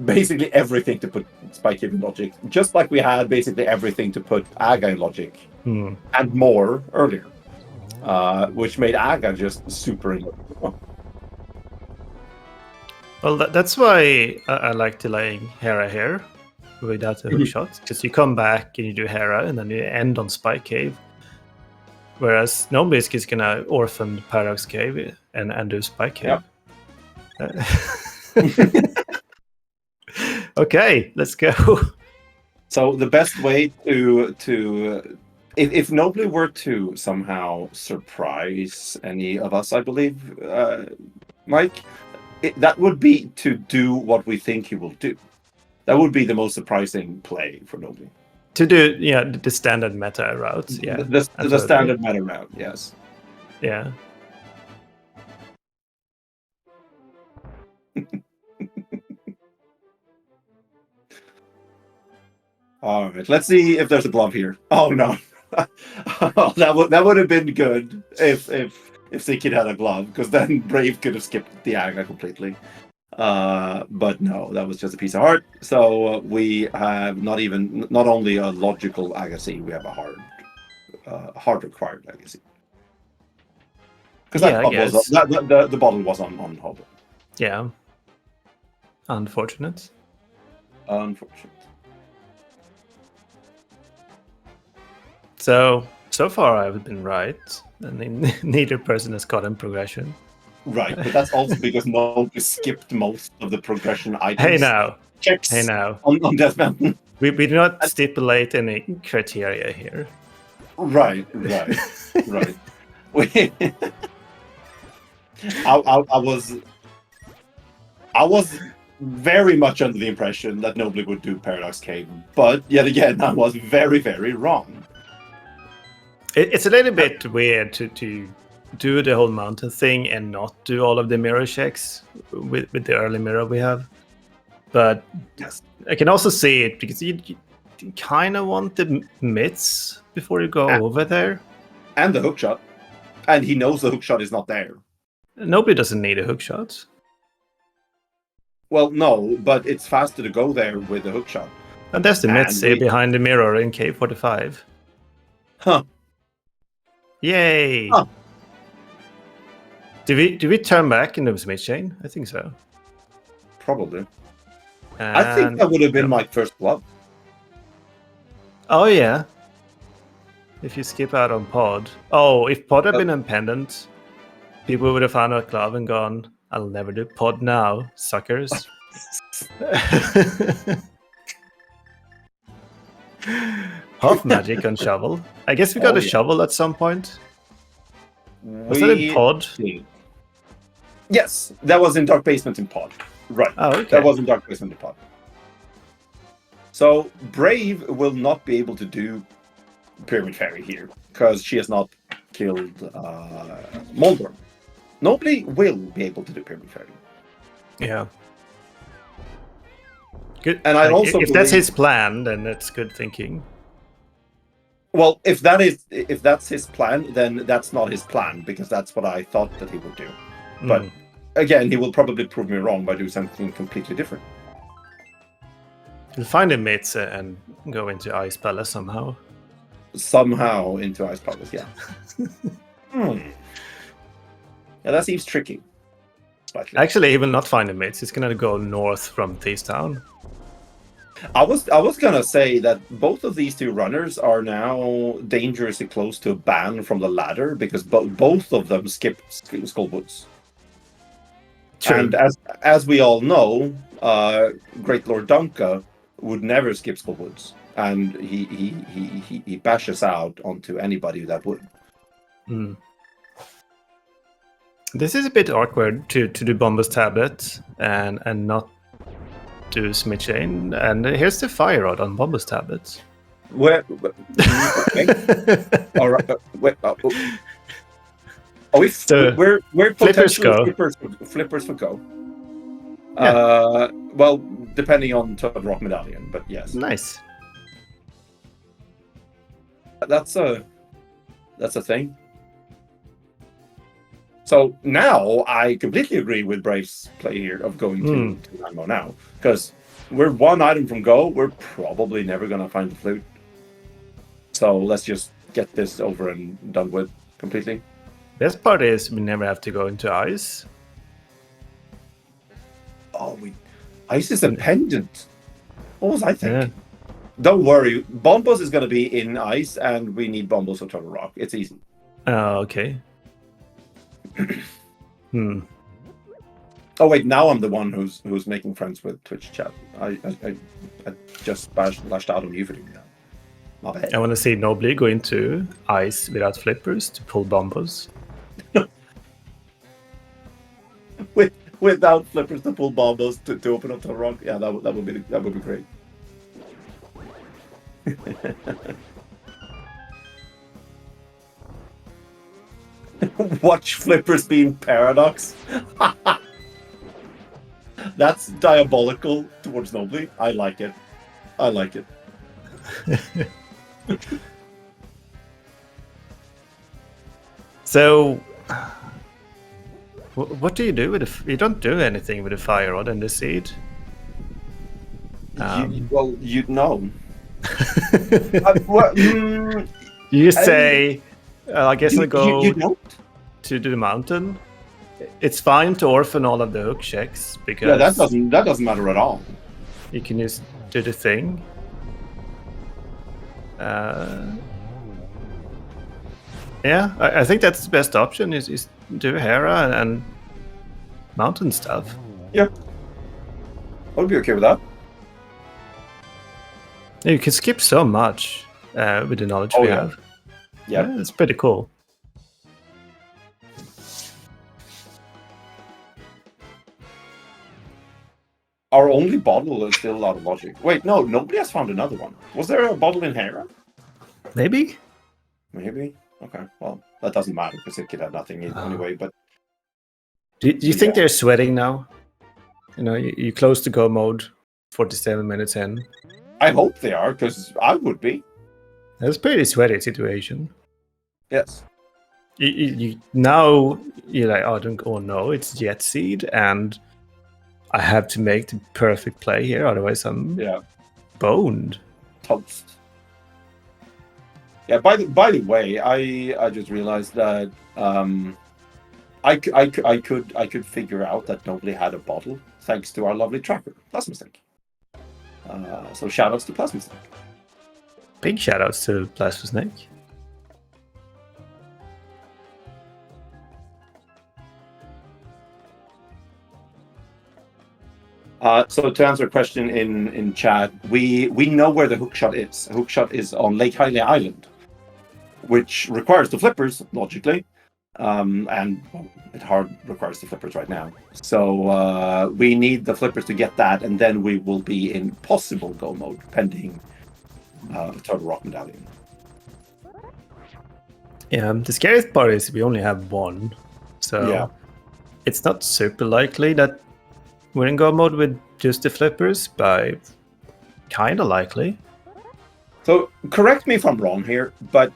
basically everything to put Spy Cave in logic, just like we had basically everything to put Aga in logic, and more earlier, which made Aga just super in logic. Well, that's why I like delaying Hera here without the hook shot, because you come back and you do Hera and then you end on Spy Cave. Whereas nobody's just gonna orphan Paradox Cave and do Spy Cave. Yep. Okay, let's go. So the best way to if nobody were to somehow surprise any of us, I believe, Mike, that would be to do what we think he will do. That would be the most surprising play for nobody. To do, the standard meta route. Yeah, the standard meta route. Yes. Yeah. All right, let's see if there's a glove here. Oh no, that would have been good if Sikid had a glove, because then Brave could have skipped the Aga completely. But no, that was just a piece of heart. So we have not only a logical Agassi, we have a hard required Agassi. Because the bottle was on hold. Yeah. Unfortunate. So far I've been right, and neither person has gotten progression. Right, but that's also because nobody skipped most of the progression items. Hey now. Checks Hey now. On Death Mountain. We do not stipulate any criteria here. Right. I was very much under the impression that nobody would do Paradox Cave, but yet again, I was very, very wrong. It's a little bit weird to do the whole mountain thing and not do all of the mirror checks with the early mirror we have. But yes, I can also see it, because you kind of want the mitts before you go over there. And the hookshot. And he knows the hookshot is not there. Nobody doesn't need a hookshot. Well, no, but it's faster to go there with the hookshot. And there's the mitts behind the mirror in K45. Huh. Yay! Huh. Do we turn back in the Smith chain? I think so. Probably. I think that would have been my first glove. Oh yeah. If you skip out on pod. Oh, if pod had been independent, people would have found out glove and gone, I'll never do pod now, suckers. Half magic on shovel. I guess we got a shovel at some point. Was that in pod? Yes, that was in Dark Basement in pod. Right. Oh, okay. That was in Dark Basement in pod. So Brave will not be able to do Pyramid Fairy here because she has not killed Moldorm. Nobody will be able to do Pyramid Fairy. Yeah. Good. And I also if that's his plan, then that's good thinking. Well, if that's his plan, then that's not his plan because that's what I thought that he would do. But again, he will probably prove me wrong by doing something completely different. He'll find a mates and go into Ice Palace somehow. Somehow into Ice Palace, yeah. Yeah, that seems tricky. Slightly. Actually, he will not find a mates. He's gonna go north from Thieves Town. I was gonna say that both of these two runners are now dangerously close to a ban from the ladder because both of them skip Skullwoods. True. And as we all know, Great Lord Dunka would never skip Skullwoods, and he bashes out onto anybody that would. This is a bit awkward to do Bombus Tablet and not do Smith Chain. And here's the Fire Rod on Bombus Tablets. Where? All right. We're potentially flippers for go. Yeah. Well, depending on Toad Rock Medallion, but yes. Nice. That's a thing. So now I completely agree with Brave's play here of going to Ranmo now. Because we're one item from go, we're probably never going to find the flute. So let's just get this over and done with completely. Best part is we never have to go into ice. Oh, ice is a pendant. What was I thinking? Yeah. Don't worry, Bombos is going to be in ice, and we need Bombos or Turtle Rock. It's easy. Oh, okay. Oh wait, now I'm the one who's making friends with Twitch chat. I just lashed out on you for doing that. My bad. I want to see Nobly go into ice without flippers to pull Bombos. Without flippers to pull Bombos to open up the rock. Yeah, that would be great. Watch flippers being paradox. That's diabolical towards Nobly. I like it. So, what do you do with you don't do anything with the Fire Rod and the seed? You know. You say, I guess I'll go you don't? to the mountain. It's fine to orphan all of the hook checks because that doesn't matter at all. You can just do the thing. Yeah, I think that's the best option is do Hera and mountain stuff. Yeah, I would be okay with that. You can skip so much with the knowledge we have. Yeah, it's pretty cool. Our only bottle is still out of logic. Wait, no, nobody has found another one. Was there a bottle in Hera? Maybe. Okay, well, that doesn't matter because it could have nothing anyway. But do you think they're sweating now? You know, you close to go mode 47 minutes in. I hope they are, because I would be. That's a pretty sweaty situation. Yes. Now you're like, oh no, it's Jet Seed, and I have to make the perfect play here, otherwise I'm boned. Toast. Yeah. By the way, I just realized that I could figure out that nobody had a bottle thanks to our lovely tracker. That's a mistake. So shout-outs to Plasma Snake. Big shoutouts to Plasma Snake. So to answer a question in chat, we know where the hookshot is. The hookshot is on Lake Hylia Island, which requires the flippers, logically. And well, it hard requires the flippers right now. So we need the flippers to get that, and then we will be in possible go mode, pending Total Rock Medallion. Yeah, the scariest part is we only have one. So Yeah. it's not super likely that we're in go mode with just the flippers, but kind of likely. So correct me if I'm wrong here, but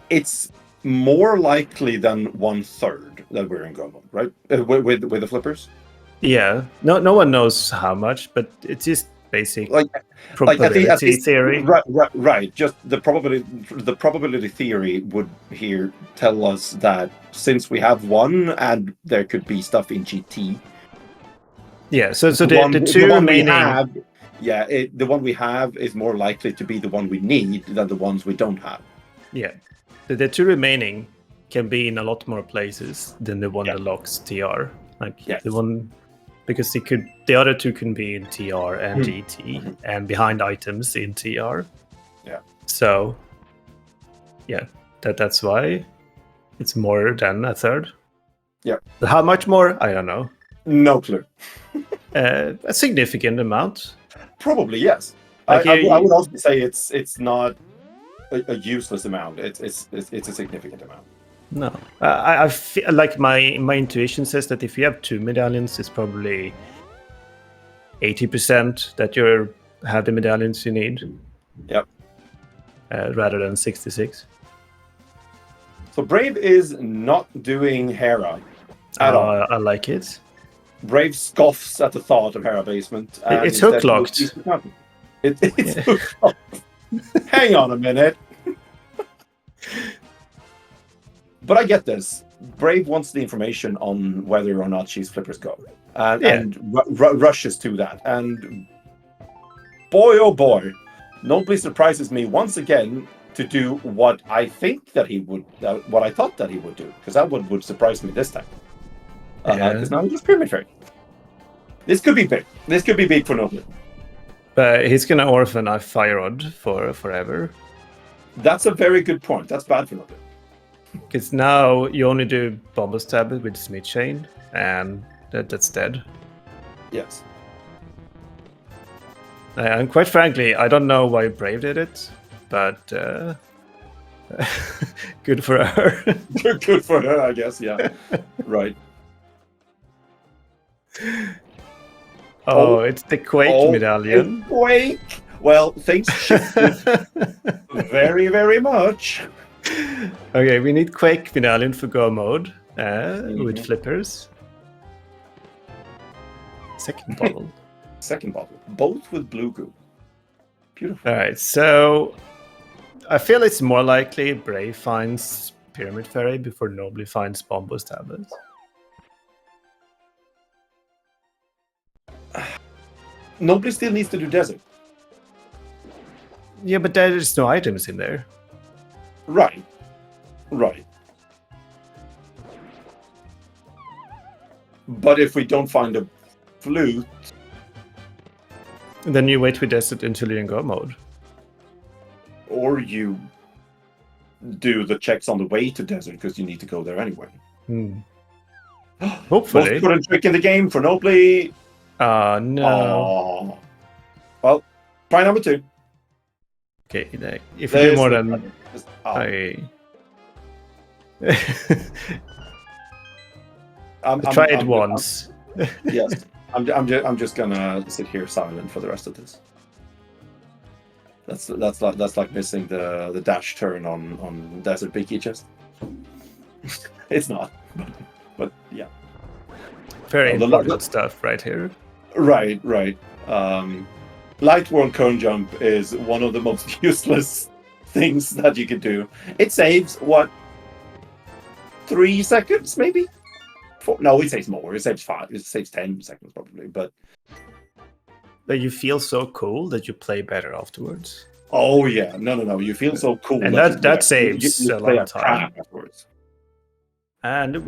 it's more likely than 1/3 that we're in go mode, right? With the flippers. Yeah, no one knows how much, but it's just basic Like probability at least, theory. Right. Just the probability theory would here tell us that since we have one, and there could be stuff in GT. Yeah, so the two remaining. The one we have is more likely to be the one we need than the ones we don't have. Yeah, the two remaining can be in a lot more places than the one that locks TR. The one, because the other two can be in TR and GT and behind items in TR. Yeah. So, yeah, that's why it's more than a third. Yeah. But how much more? I don't know. No clue. A significant amount. Probably yes. Like I would also say it's not a useless amount. It's a significant amount. No, I feel like my intuition says that if you have 2 medallions, it's probably 80% that you have the medallions you need. Yep. Rather than 66. So Brave is not doing Hera at all. I like it. Brave scoffs at the thought of Hera basement. It's hook locked. It's hook locked. Hang on a minute. But I get this. Brave wants the information on whether or not she's flippers go, and rushes to that. And boy, oh boy, Nobly surprises me once again to do what I think that he would, what I thought that he would do, because that would surprise me this time. Because now he's just Pyramid Fairy. This could be big. This could be big for Nobly. But he's gonna orphan a Fire Rod for forever. That's a very good point. That's bad for Nobly. Because now you only do Bomber Stab with Smith Chain, and that's dead. Yes. And quite frankly, I don't know why Brave did it, but good for her. Good for her, I guess, yeah. Right. Oh, it's the Quake medallion. Quake! Well, things shifted very, very much. Okay, we need Quake medallion for go mode with flippers. Second bottle. Second bottle. Both with blue goo. Beautiful. Alright, so I feel it's more likely Brave finds Pyramid Fairy before Nobly finds Bombos Tablets. Nobly still needs to do desert. Yeah, but there's no items in there. Right. Right. But if we don't find a flute... Then you wait with desert until you're in go mode. Or you do the checks on the way to desert because you need to go there anyway. Hopefully. Most important trick in the game for Nobly. No. Well, try number 2. Okay, if you do more than... I tried it once. Yes. I'm just gonna sit here silent for the rest of this. That's like missing the dash turn on Desert Peaky chest. It's not, but yeah. Very important stuff right here. Right. Light World Cone Jump is one of the most useless things that you can do. It saves what, 3 seconds maybe? 4? No, it saves more. It saves 5. It saves 10 seconds probably. But that you feel so cool that you play better afterwards. Oh yeah, no. You feel so cool, And that that saves you a play lot a of time. crap afterwards. And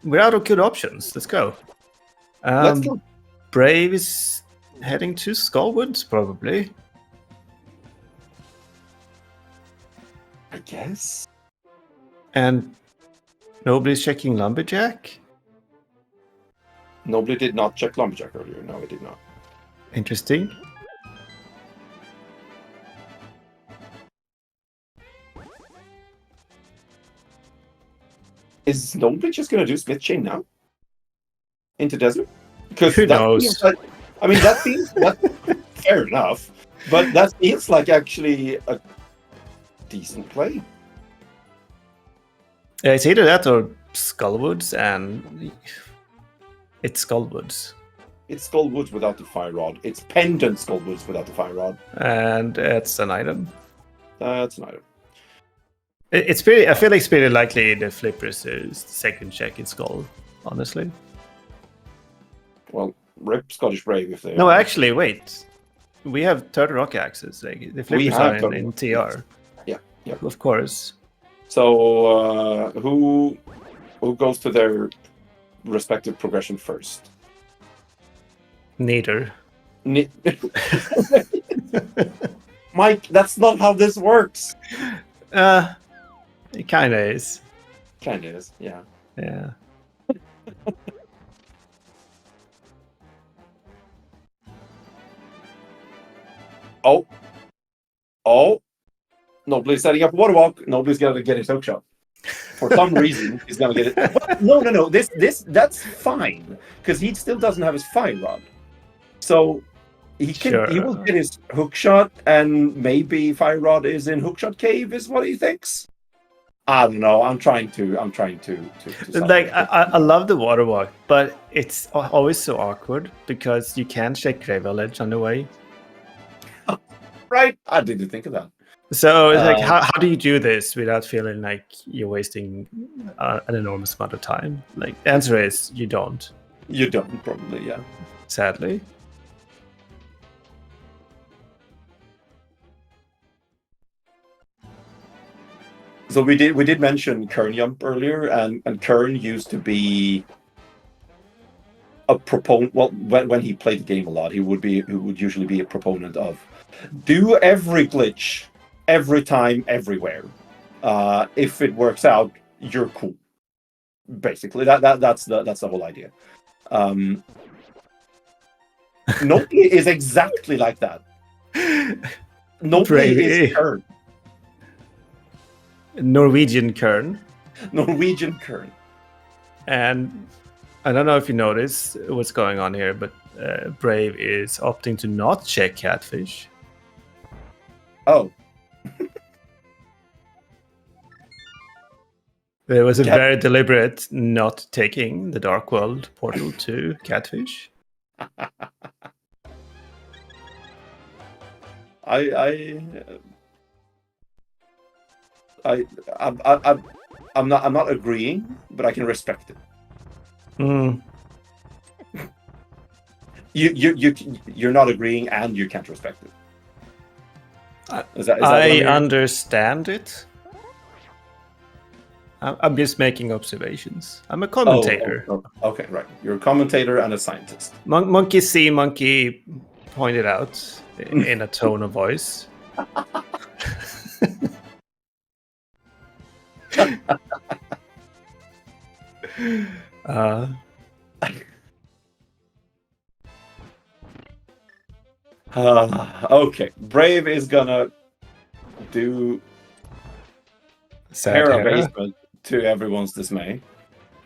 we're out of good options. Let's go. Let's go. Brave is heading to Skullwoods, probably. I guess. And nobody's checking Lumberjack. Nobody did not check Lumberjack earlier. No, it did not. Interesting. Is nobody just going to do Smith Chain now? Into Desert? Because Who that knows? feels like, I mean, that feels fair enough, but that feels like actually a decent play. It's either that or Skullwoods, and it's Skullwoods. It's Skullwoods without the Fire Rod. It's Pendant Skullwoods without the Fire Rod. And it's an item. That's an item. It's pretty. I feel like it's pretty likely the Flippers is the second check in Skull, honestly. Well, rip Scottish Brave if they No, are. actually, wait. We have Turtle Rock axes. Like, the Flippers are in TR. Yeah. Of course. So, who goes to their respective progression first? Neither. Mike, that's not how this works. It kind of is. Kind of is, yeah. Yeah. Oh. Nobody's setting up a water walk. Nobody's gonna get his hook shot. For some reason, he's gonna get it. But no. That's fine because he still doesn't have his fire rod. So he will get his hook shot, and maybe fire rod is in hookshot cave, is what he thinks. I don't know. I'm trying to like I love the water walk, but it's always so awkward because you can't check Grave Village on the way. Right, I didn't think of that. So it's like, how do you do this without feeling like you're wasting an enormous amount of time? Like, the answer is you don't. You don't, probably, yeah. Sadly. So we did mention Kern Jump earlier, and Kern used to be a proponent. Well, when he played the game a lot, he would usually be a proponent of do every glitch, every time, everywhere. If it works out, you're cool. Basically, that's the whole idea. Nobody is exactly like that. Nobody is Kern. Norwegian Kern. Norwegian Kern. And I don't know if you notice what's going on here, but Brave is opting to not check Catfish. Oh. There was a very deliberate not taking the Dark World portal to Catfish. I'm not agreeing, but I can respect it. You're not agreeing, and you can't respect it. Is that I understand it. I'm just making observations. I'm a commentator. Oh, okay, right. You're a commentator and a scientist. Monkey see, monkey pointed out in a tone of voice. Okay, Brave is gonna do Hera basement to everyone's dismay.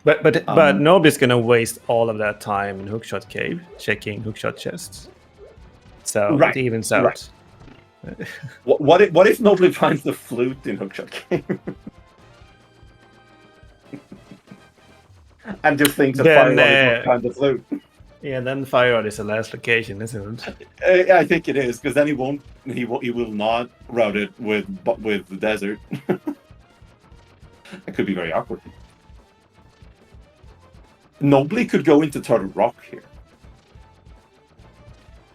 But nobody's gonna waste all of that time in Hookshot Cave checking Hookshot chests. So it evens out. Right. What if nobody finds the flute in Hookshot Cave? And just thinks that Fire Rod is not kind of flute. Yeah, then Fire Rod is the last location, isn't it? I think it is, because then he will not route it with the desert. It could be very awkward. Nobly could go into Turtle Rock here.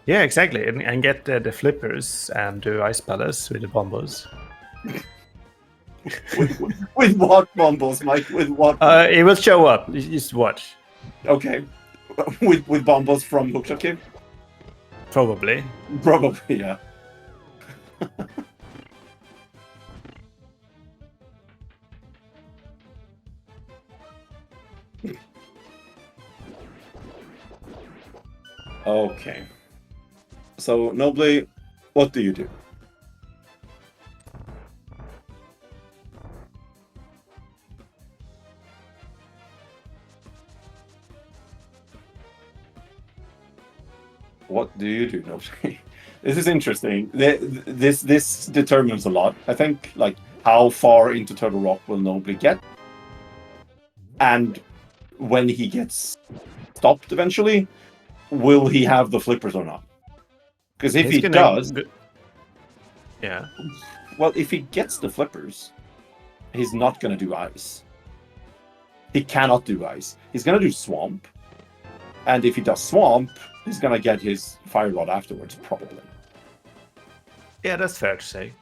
Yeah, exactly, and get the flippers and do ice palace with the bombos. With what bombos, Mike? With what? It will show up. You just watch. Okay. With bombos from Hookshot Cave? Probably. Probably, yeah. Okay. So, Nobly, what do you do? What do you do, Nobly? This is interesting. This determines a lot. I think, like, how far into Turtle Rock will Nobly get? And when he gets stopped eventually, will he have the flippers or not? Because if he does, yeah. well, if he gets the flippers, he's not going to do ice. He cannot do ice. He's going to do swamp. And if he does swamp, he's going to get his fire rod afterwards, probably. Yeah, that's fair to say.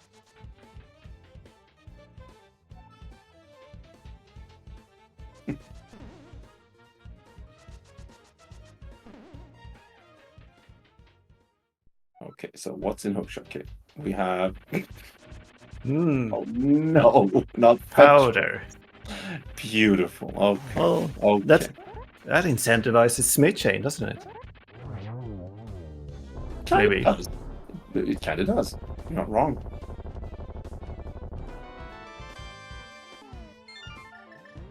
Okay, so what's in Hookshot Cave? We have... Oh, no, not powder. Beautiful. Okay. Well, okay. that incentivizes Smith Chain, doesn't it? Maybe. It kind of does. You're not wrong.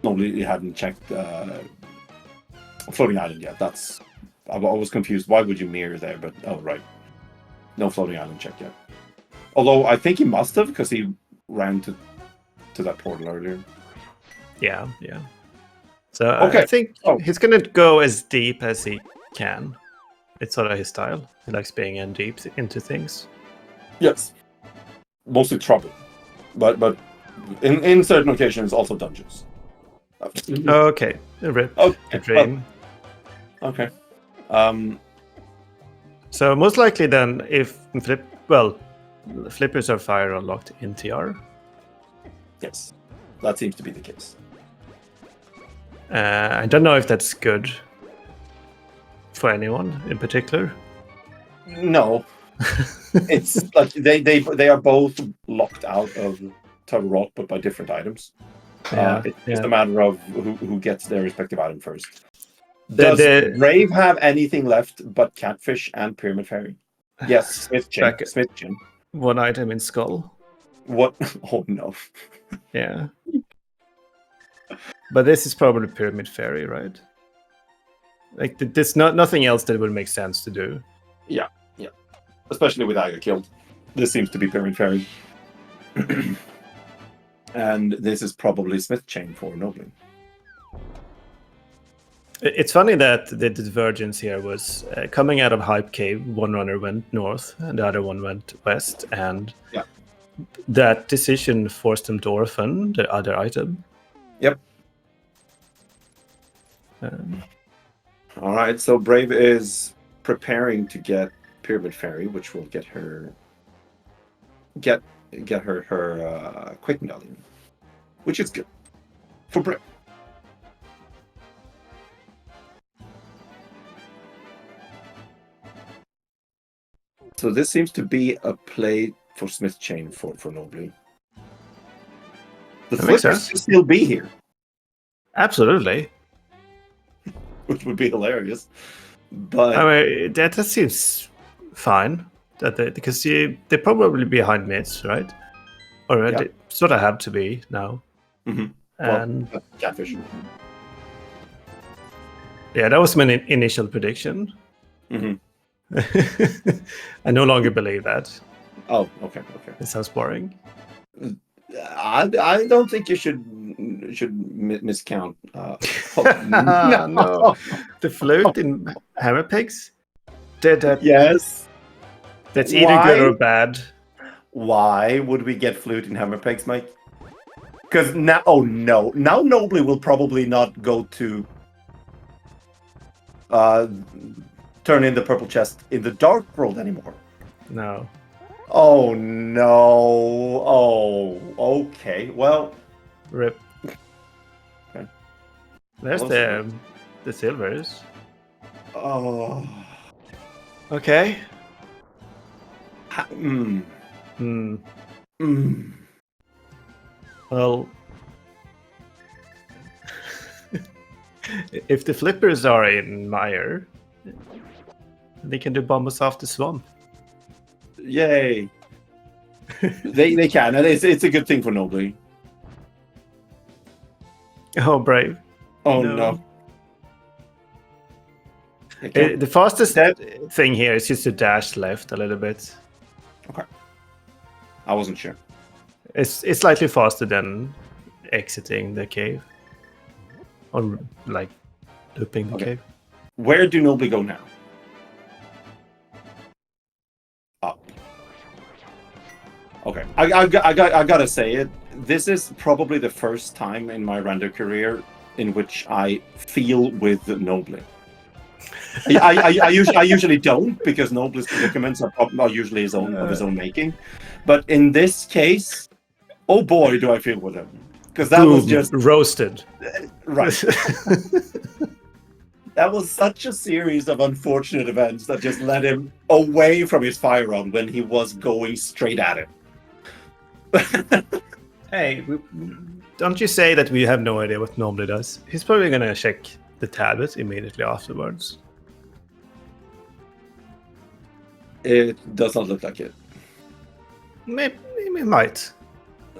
Normally, you haven't checked Floating Island yet. I was confused. Why would you mirror there? But oh, right. No Floating Island check yet. Although I think he must have, because he ran to that portal earlier. Yeah, yeah. So okay. I think he's gonna go as deep as he can. It's sort of his style. He likes being in deep into things. Yes. Mostly trouble. But in certain occasions also dungeons. Okay. A dream. Okay. So most likely then, if flippers are fire unlocked in TR. Yes, that seems to be the case. I don't know if that's good for anyone in particular. No, it's like they are both locked out of Turtle Rock, but by different items. It's just a matter of who gets their respective item first. Does Brave have anything left but Catfish and Pyramid Fairy? Yes, Smith Chin. One item in Skull. What? Oh no. Yeah. But this is probably Pyramid Fairy, right? Like, there's nothing else that would make sense to do. Yeah. Especially with Aga killed. This seems to be Pyramid Fairy. And this is probably Smith Chain for Nobly. It's funny that the divergence here was coming out of Hype Cave. One runner went north, and the other one went west, and that decision forced them to orphan the other item. Yep. All right, so Brave is preparing to get Pyramid Fairy, which will get her quick medallion, which is good for Brave. So this seems to be a play for Smith Chain for Nobly. The flippers should still be here. Absolutely. Which would be hilarious. But I mean, that seems fine. Because they're probably behind mids, right? Or they sort of have to be now. Mm-hmm. And Catfish. Yeah, that was my initial prediction. Mm-hmm. I no longer believe that. Oh, okay. It sounds boring. I don't think you should miscount. No. The flute in Hammer Pigs? Yes. That's either good or bad. Why would we get flute in Hammer Pigs, Mike? Because now, now Nobly will probably not go to turn in the purple chest in the dark world anymore. No. Oh no. Oh, okay. Well, Rip. Okay. There's Well, the silvers. oh. Okay. Mm. Hmm. Mm. Well, if the flippers are in Mire, they can do bomb us off the swamp. Yay. they can, and it's a good thing for Nobly. Oh, brave. Oh no. The fastest thing here is just to dash left a little bit. Okay. I wasn't sure. It's slightly faster than exiting the cave. Or like looping the cave. Where do Nobly go now? Up. Okay. I gotta say it. This is probably the first time in my rando career in which I feel with Nobly. I usually don't, because Nobly's predicaments are usually of his own making. But in this case, oh boy, do I feel with him. Because that was just roasted. Right. That was such a series of unfortunate events that just led him away from his fire rod when he was going straight at it. Hey, don't you say that we have no idea what Nobly does? He's probably gonna check the tablet immediately afterwards. It does not look like it. Maybe it might.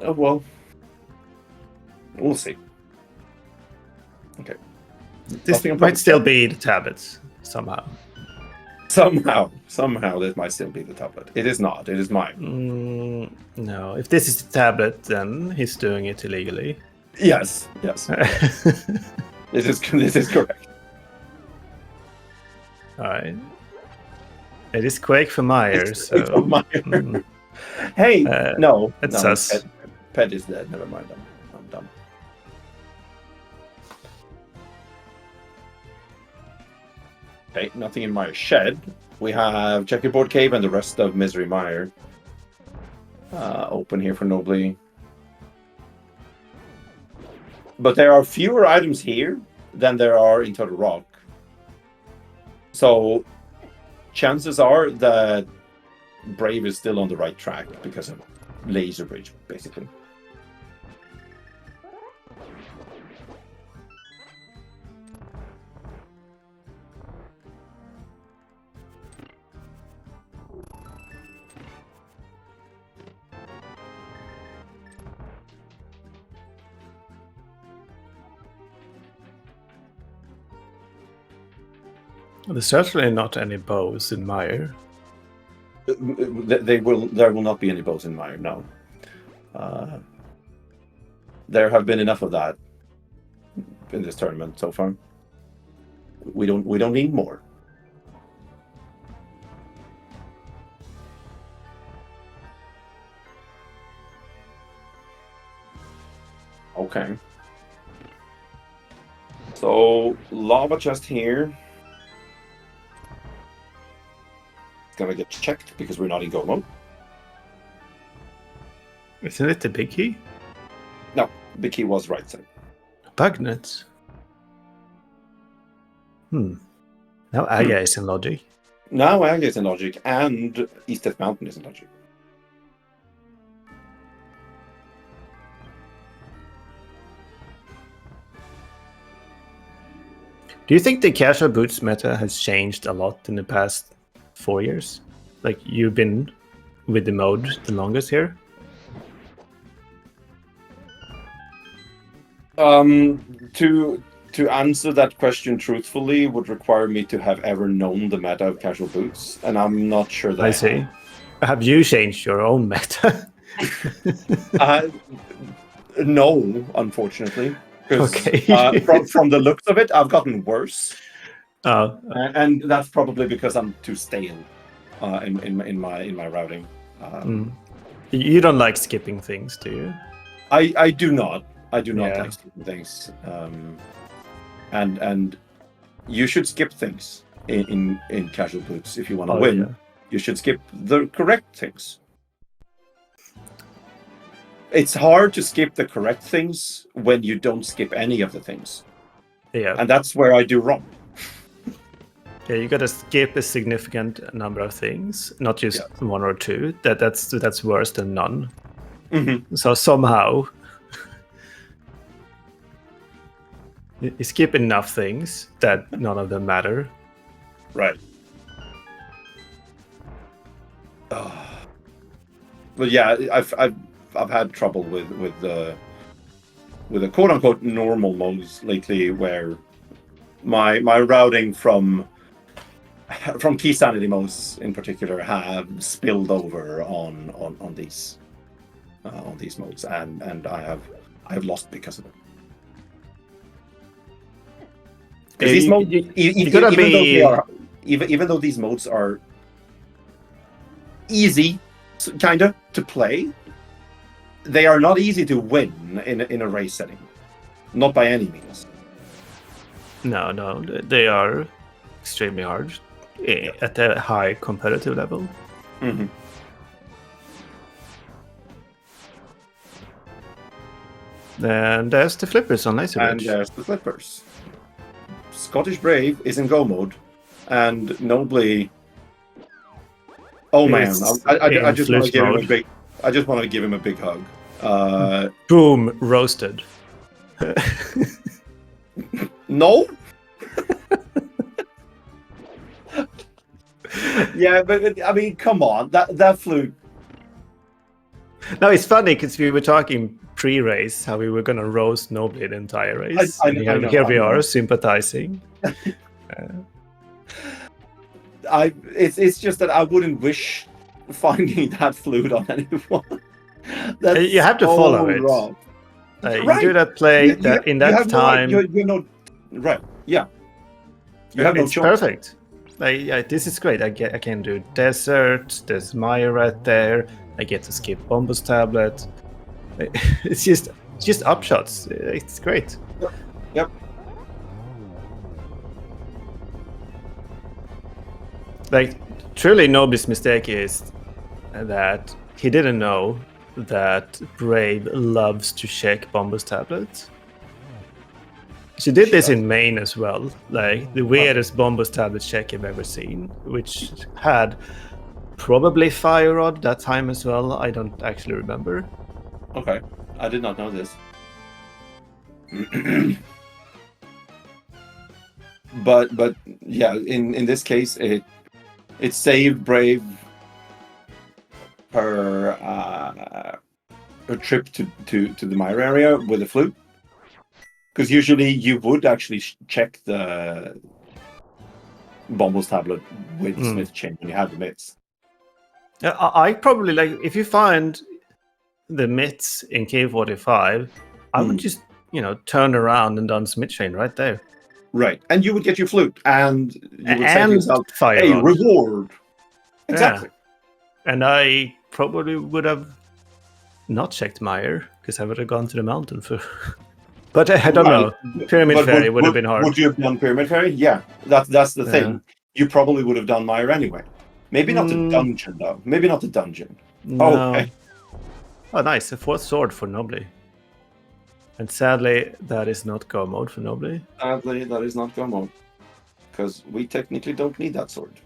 Well, we'll see. Okay. This might still be the tablets somehow. Somehow this might still be the tablet. It is not. It is mine. No, if this is the tablet, then he's doing it illegally. Yes. This is correct. All right. It is Quake for Mire, so... Hey, no. It's us. Pet is dead. Never mind. I'm dumb. Okay, nothing in Mire Shed. We have Checkerboard Cave and the rest of Misery Mire. Open here for Nobly. But there are fewer items here than there are in Total Rock. So chances are that Brave is still on the right track because of Laser Bridge, basically. There's certainly not any bows in Mire. There will not be any bows in Mire, no. There have been enough of that in this tournament so far. We don't need more. Okay. So lava chest here. Gonna get checked because we're not in go mode. Isn't it the big key? No, big key was right side. Bug nuts. Now Aga is in logic. Now Aga is in logic, and East Death Mountain is in logic. Do you think the casual boots meta has changed a lot in the past 4 years? Like, you've been with the mode the longest here? To answer that question truthfully would require me to have ever known the meta of casual boots, and I'm not sure that I see. Have you changed your own meta? No, unfortunately. Okay. From the looks of it, I've gotten worse. Oh. And that's probably because I'm too stale in my routing. You don't like skipping things, do you? I do not. I do not like skipping things. And you should skip things. in casual boots. If you want to Oh, win, yeah. you should skip the correct things. It's hard to skip the correct things when you don't skip any of the things. Yeah. And that's where I do wrong. Yeah, you gotta skip a significant number of things, not just Yeah. one or two. That's worse than none. Mm-hmm. So somehow you skip enough things that none of them matter. Right. But yeah, I've had trouble with the quote unquote normal modes lately, where my routing from key sanity modes in particular have spilled over on these modes, and I have lost because of it. Because these modes, even though these modes are easy, kind of, to play, they are not easy to win in a race setting. Not by any means. No, they are extremely hard at a high competitive level. Mm-hmm. Then there's the flippers on Laser And Ridge. there's the flippers. Scottish Brave is in go mode, and Nobly. Oh man, I just want to give him a big. I just want to give him a big hug. Boom, roasted. No. Yeah, but I mean, come on, that flew. No, it's funny because we were talking pre-race how we were gonna roast Nobly the entire race. Here we are sympathizing. It's just that I wouldn't wish finding that flute on anyone. You have to follow it. Right. You do that play in that time. You're not right. Yeah. You have no choice. Perfect. This is great. I can do desert. There's Maya right there. I get to skip Bombus tablet. It's just upshots. It's great. Yep. Like, truly Nobly's mistake is that he didn't know that Brave loves to check Bombus tablets. She did this in Maine as well, like the weirdest Bombus tablet check I've ever seen, which had probably Fire Rod that time as well. I don't actually remember. Okay, I did not know this. but yeah, in this case, it saved Brave her trip to the Myra area with the flute. Because usually you would actually check the Bombos tablet with Smith chain when you have the mitts. I probably, like, if you find the mitts in K45, I would just, turn around and done Smith chain right there. Right. And you would get your flute, and you would say to yourself, hey, reward. Exactly. Yeah. And I probably would have not checked Meyer, because I would have gone to the mountain for... But I don't know. Pyramid Fairy would have been hard. Would you have done Pyramid Fairy? Yeah, that's the thing. You probably would have done Meyer anyway. Maybe not the dungeon, though. Maybe not the dungeon. No. Okay. Oh, nice. A 4th sword for Nobly. And sadly, that is not go mode for Nobly. Sadly, that is not go mode. Because we technically don't need that sword.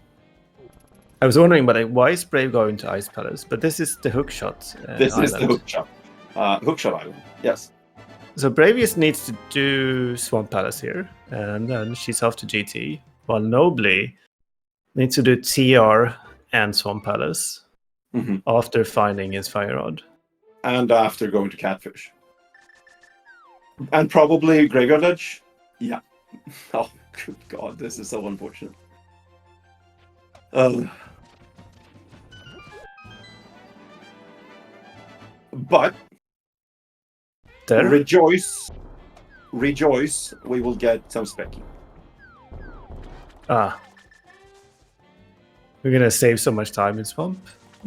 I was wondering, but why is Brave going to Ice Palace? But this is the hookshot This is the hookshot. Hookshot island, yes. So Bravius needs to do Swamp Palace here, and then she's off to GT, while Nobly needs to do TR and Swamp Palace after finding his Fire Rod. And after going to Catfish. And probably Graveyard Ledge? Yeah. Oh, good God, this is so unfortunate. But... There. Rejoice, we will get some Specky. We're gonna save so much time in Swamp.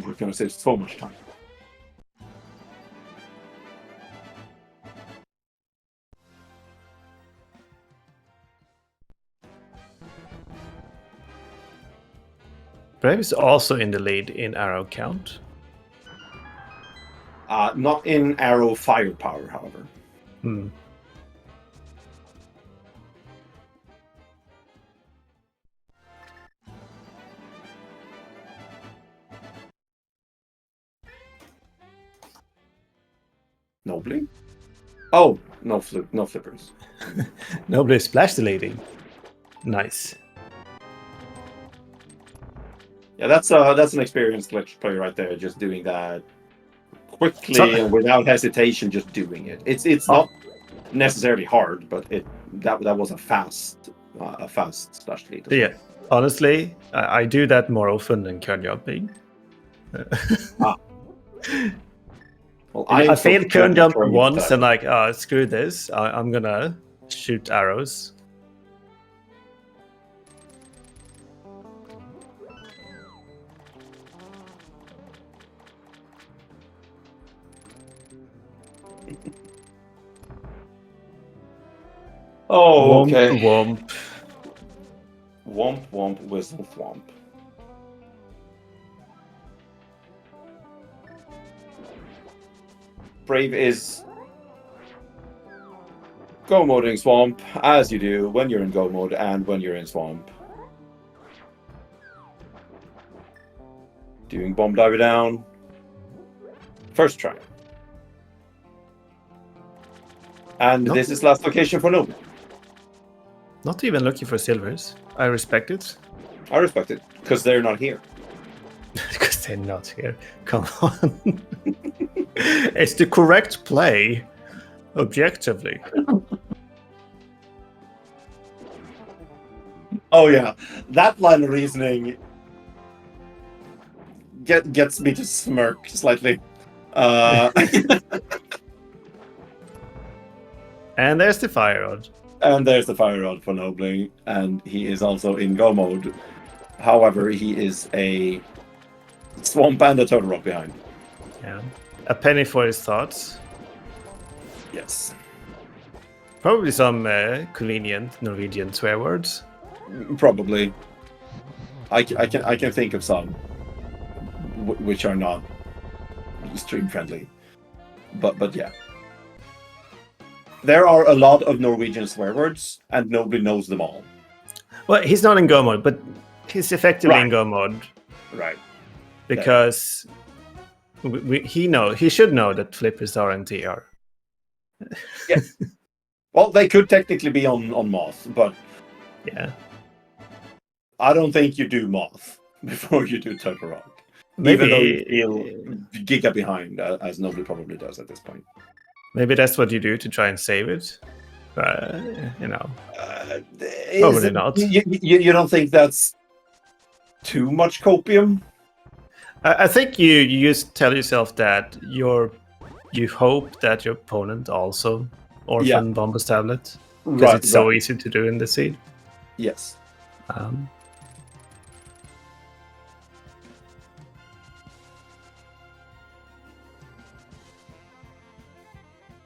We're gonna save so much time. Brave is also in the lead in arrow count. Not in arrow firepower, however. Hmm. Nobly? Oh, no flippers. Nobly splash deleting. Nice. Yeah, that's an experienced glitch player right there, just doing that quickly and without hesitation, just doing it. It's not necessarily hard, but that was a fast splash delete. Yeah, honestly, I do that more often than card jumping. Well, I failed turn jump once and like, oh, screw this. I'm gonna shoot arrows. Oh, okay. Womp. Womp, womp, whistle, thwomp. Brave is go moding swamp, as you do when you're in go mode and when you're in swamp. Doing bomb diver down. First try. And this is last location for Noble. Not even looking for silvers. I respect it. I respect it, because they're not here. Because they're not here. Come on. It's the correct play, objectively. Oh yeah, that line of reasoning gets me to smirk slightly. And there's the fire rod. And there's the fire rod for Nobling, and he is also in go mode. However, he is a swamp and a turtle rock behind. Yeah. A penny for his thoughts. Yes. Probably some convenient Norwegian swear words. Probably. I can think of some which are not stream friendly, but yeah. There are a lot of Norwegian swear words, and nobody knows them all. Well, he's not in go mode, but he's effectively in go mode. Right. Because he should know that flippers are in TR. Yeah. Well, they could technically be on Moth, but yeah, I don't think you do Moth before you do Turtle Rock. Maybe, even though you feel giga behind, as nobody probably does at this point. Maybe that's what you do to try and save it. You know, probably not. You don't think that's too much copium? I think you just tell yourself that you hope that your opponent also orphan Bombus Tablet, because it's so easy to do in the seed. Yes.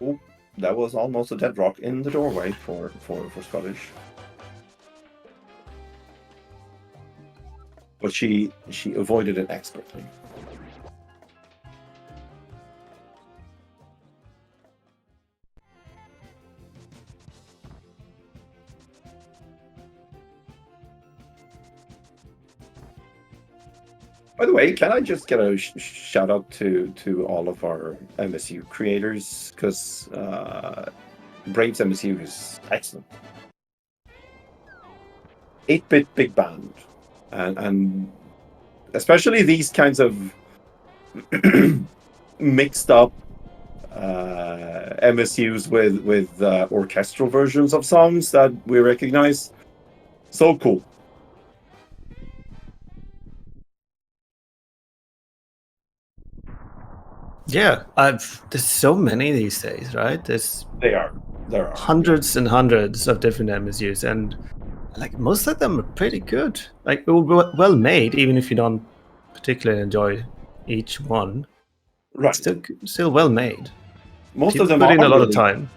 Oh, that was almost a dead rock in the doorway for Scottish. But she avoided it expertly. By the way, can I just get a shout out to all of our MSU creators, because Braves MSU is excellent. 8-bit big band, and especially these kinds of mixed up MSUs with orchestral versions of songs that we recognize. So cool. Yeah, there's so many these days, right? There are hundreds and hundreds of different MSUs, and like most of them are pretty good. Like well made, even if you don't particularly enjoy each one. Right. Still well made. Most People of them put are in a lot really, of time.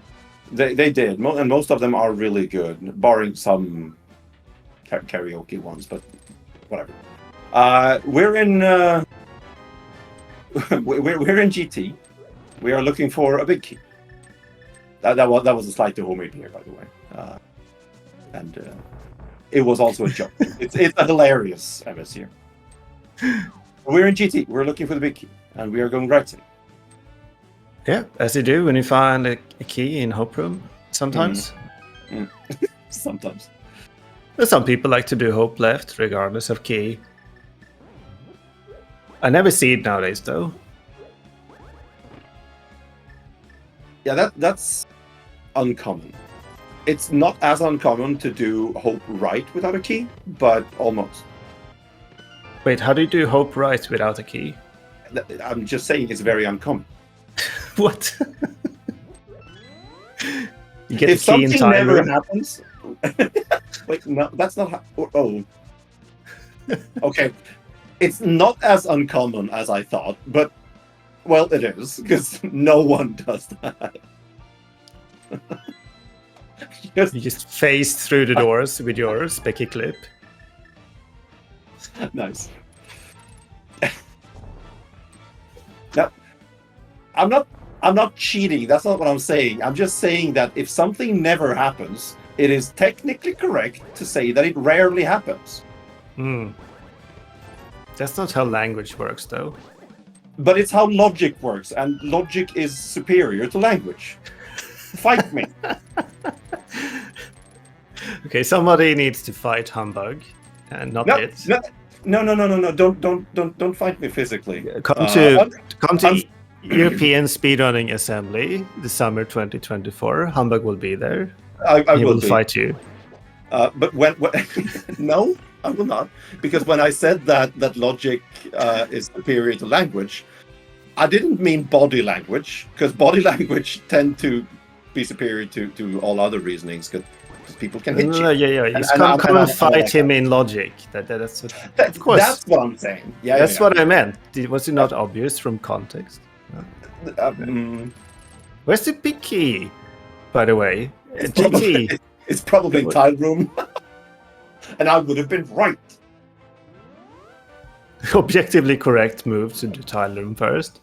They did, and most of them are really good, barring some karaoke ones, but whatever. We're in we're in GT. We are looking for a big key. That was a slight to homemade here, by the way, and it was also a joke. It's a hilarious MS here. We're in GT. We're looking for the big key, and we are going right. Yeah, as you do when you find a key in Hope Room. Sometimes. Sometimes. Some people like to do Hope left, regardless of key. I never see it nowadays, though. Yeah, that's uncommon. It's not as uncommon to do Hope right without a key, but almost. Wait, how do you do Hope right without a key? I'm just saying it's very uncommon. What? You get If the key in something time never room? happens... Wait, no, that's not how... Oh. Okay. It's not as uncommon as I thought, but... Well, it is, because no one does that. You just phase through the doors with your specky clip. Nice. Now, I'm not cheating. That's not what I'm saying. I'm just saying that if something never happens, it is technically correct to say that it rarely happens. That's not how language works, though. But it's how logic works, and logic is superior to language. Fight me. Okay, somebody needs to fight Humbug, and not it. No. Don't fight me physically. Come to European Speedrunning Assembly, the summer 2024. Humbug will be there. I will fight you. But when no, I will not, because when I said that logic is superior to language, I didn't mean body language, because body language tend to be superior to all other reasonings, because people can hit you. Yeah. Just come and fight him in logic. That's what, of course. That's what I'm saying. Yeah, that's what I meant. Was it not obvious from context? Where's the big key, by the way? It's probably in tile room. And I would have been right. Objectively correct move to the tile room first.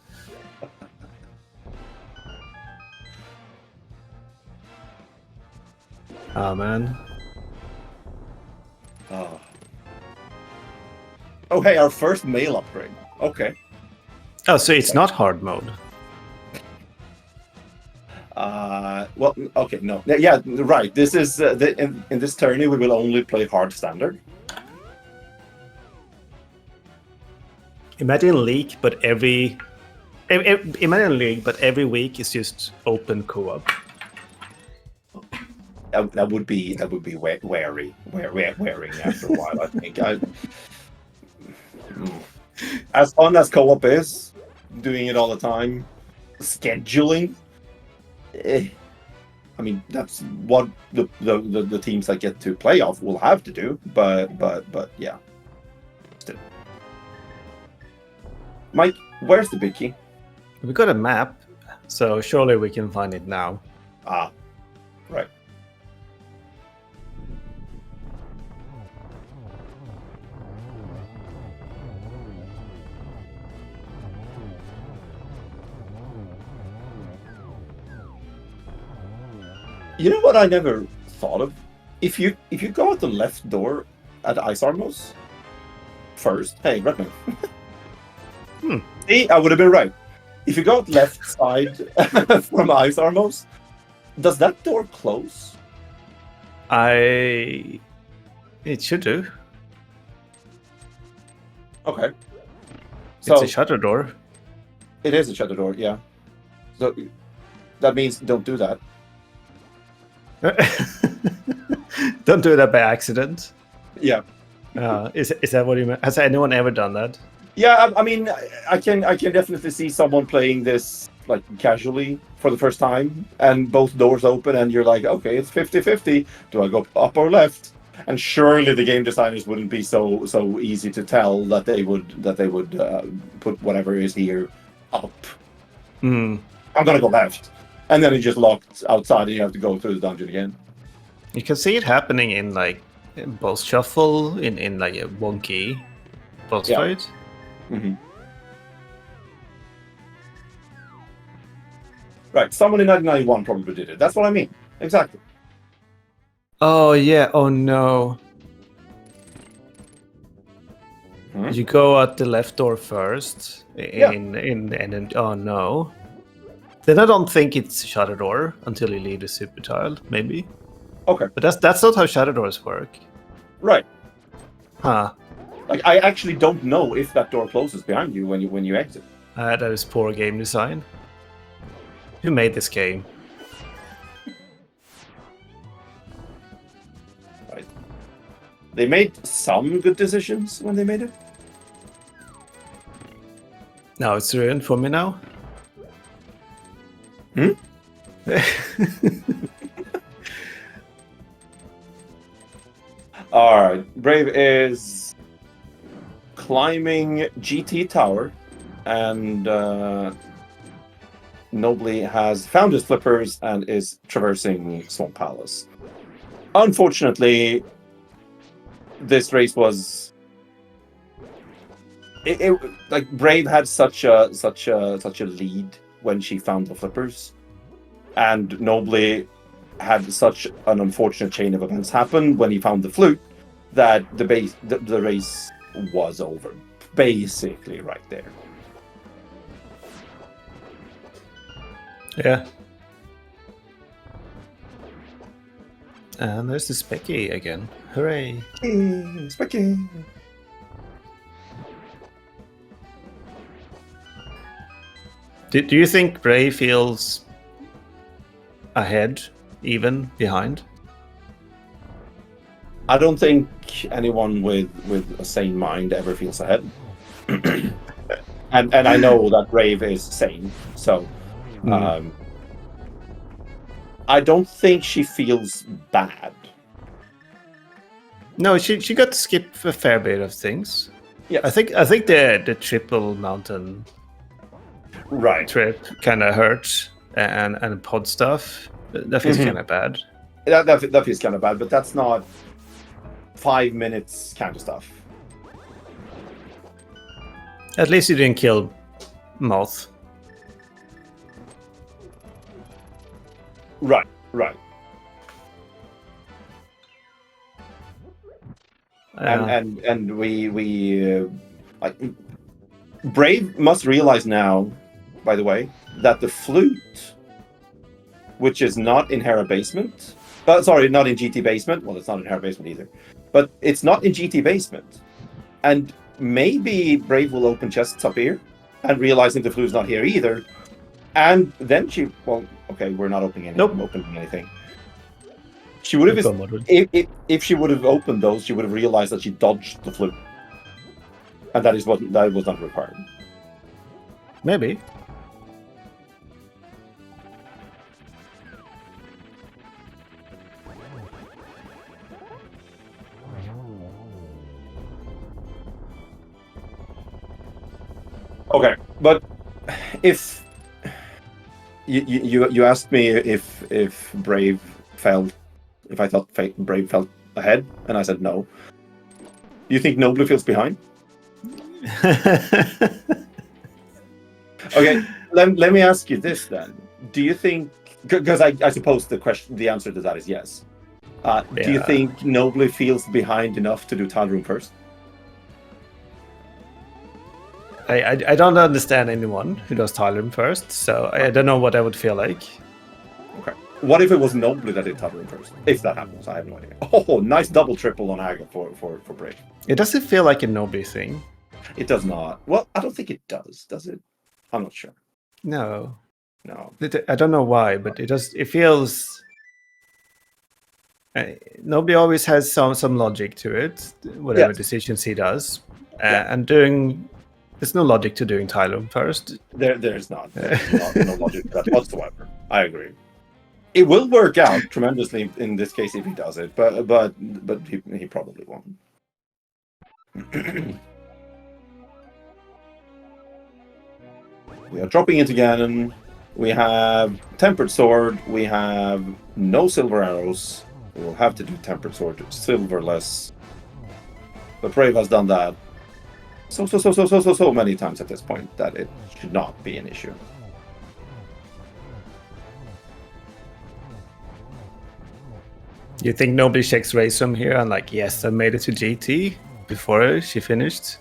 Oh, man. Oh, hey, our first mail upgrade. Okay. Oh, so it's not hard mode. Well, okay, no. Yeah, right. This is in this tourney we will only play hard standard. Imagine League, but every week is just open co-op. That would be wearing after a while. I think. As fun as co-op is, doing it all the time, scheduling. I mean, that's what the teams that get to playoff will have to do. But yeah. Still. Mike, where's the big key? We got a map, so surely we can find it now. Ah, right. You know what I never thought of? If you go out the left door at Ice Armos first, hey, right now. See, I would have been right. If you go out left side from Ice Armos, does that door close? It should do. Okay. So, it's a shutter door. It is a shutter door, yeah. So that means don't do that. Don't do that by accident. Yeah. Is that what you meant? Has anyone ever done that? Yeah, I mean, I can definitely see someone playing this like casually for the first time, and both doors open, and you're like, okay, it's 50-50. Do I go up or left? And surely the game designers wouldn't be so easy to tell that they would put whatever is here up. I'm gonna go left. And then it just locked outside, and you have to go through the dungeon again. You can see it happening in like boss shuffle, in like a wonky boss Yeah. fight. Mm-hmm. Right, someone in 1991 probably did it. That's what I mean. Exactly. Oh yeah. Oh no. Hmm? You go out the left door first. Yeah. And then oh no. Then I don't think it's Shadow Door until you leave the super tile, maybe. Okay. But that's not how Shadow Doors work. Right. Huh. Like I actually don't know if that door closes behind you when you exit. That is poor game design. Who made this game? Right. They made some good decisions when they made it. Now it's ruined for me now. Hmm? All right. Brave is climbing GT Tower, and Nobly has found his flippers and is traversing Swamp Palace. Unfortunately, this race was. Like Brave had such a lead when she found the flippers, and Nobly had such an unfortunate chain of events happen when he found the flute that the race was over, basically right there. Yeah. And there's the Specky again. Hooray. Specky. Do you think Bray feels ahead, even behind? I don't think anyone with a sane mind ever feels ahead. and I know that Brave is sane, so I don't think she feels bad. No, she got to skip a fair bit of things. Yeah, I think the triple mountain right trip kind of hurts, and pod stuff that feels kind of bad. That feels kind of bad, but that's not 5 minutes kind of stuff. At least you didn't kill Moth. Right. And we like Brave must realize now, by the way, that the flute, which is not in Hera Basement, sorry, not in GT Basement. Well, it's not in Hera Basement either, but it's not in GT Basement, and maybe Brave will open chests up here, and realizing the flute's not here either, and then we're not opening anything. She would have, if she would have opened those, she would have realized that she dodged the flute, and that was not required. Maybe. Okay, but if you asked me if Brave felt, if I thought Brave felt ahead, and I said no. Do you think Nobly feels behind? Okay, let me ask you this then. Do you think, because I suppose the answer to that is yes. Do you think Nobly feels behind enough to do Tile Room first? I don't understand anyone who does Tile Room first, so I don't know what I would feel like. Okay. What if it was Nobly that did Tile Room first? If that happens, I have no idea. Oh, nice double triple on Aga for Brave. It doesn't feel like a Nobly thing. It does not. Well, I don't think it does it? I'm not sure. No. I don't know why, but it does. It feels. Nobly always has some logic to it, whatever decisions he does, and there's no logic to doing Tile Room first. There's not. No logic to that whatsoever. I agree. It will work out tremendously in this case if he does it, but he probably won't. We are dropping into Ganon. We have Tempered Sword. We have no silver arrows. We will have to do Tempered Sword silverless. But Brave has done that. so many times at this point that it should not be an issue. You think nobody checks Raysum here and like, yes, I made it to GT before she finished?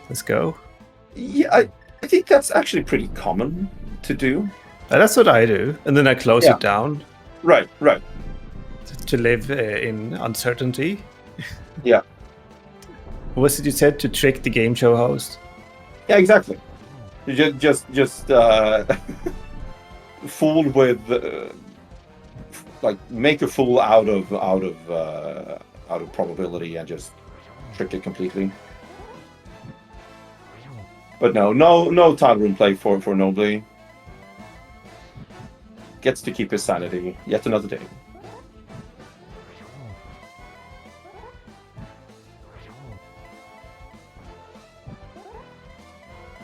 Let's go. Yeah, I think that's actually pretty common to do. That's what I do, and then I close Yeah. it down. Right. To live in uncertainty. Yeah. What was it you said? To trick the game show host? Yeah, exactly. You just fool with like make a fool out of probability and just trick it completely. But no tile room play for Nobly. Gets to keep his sanity yet another day.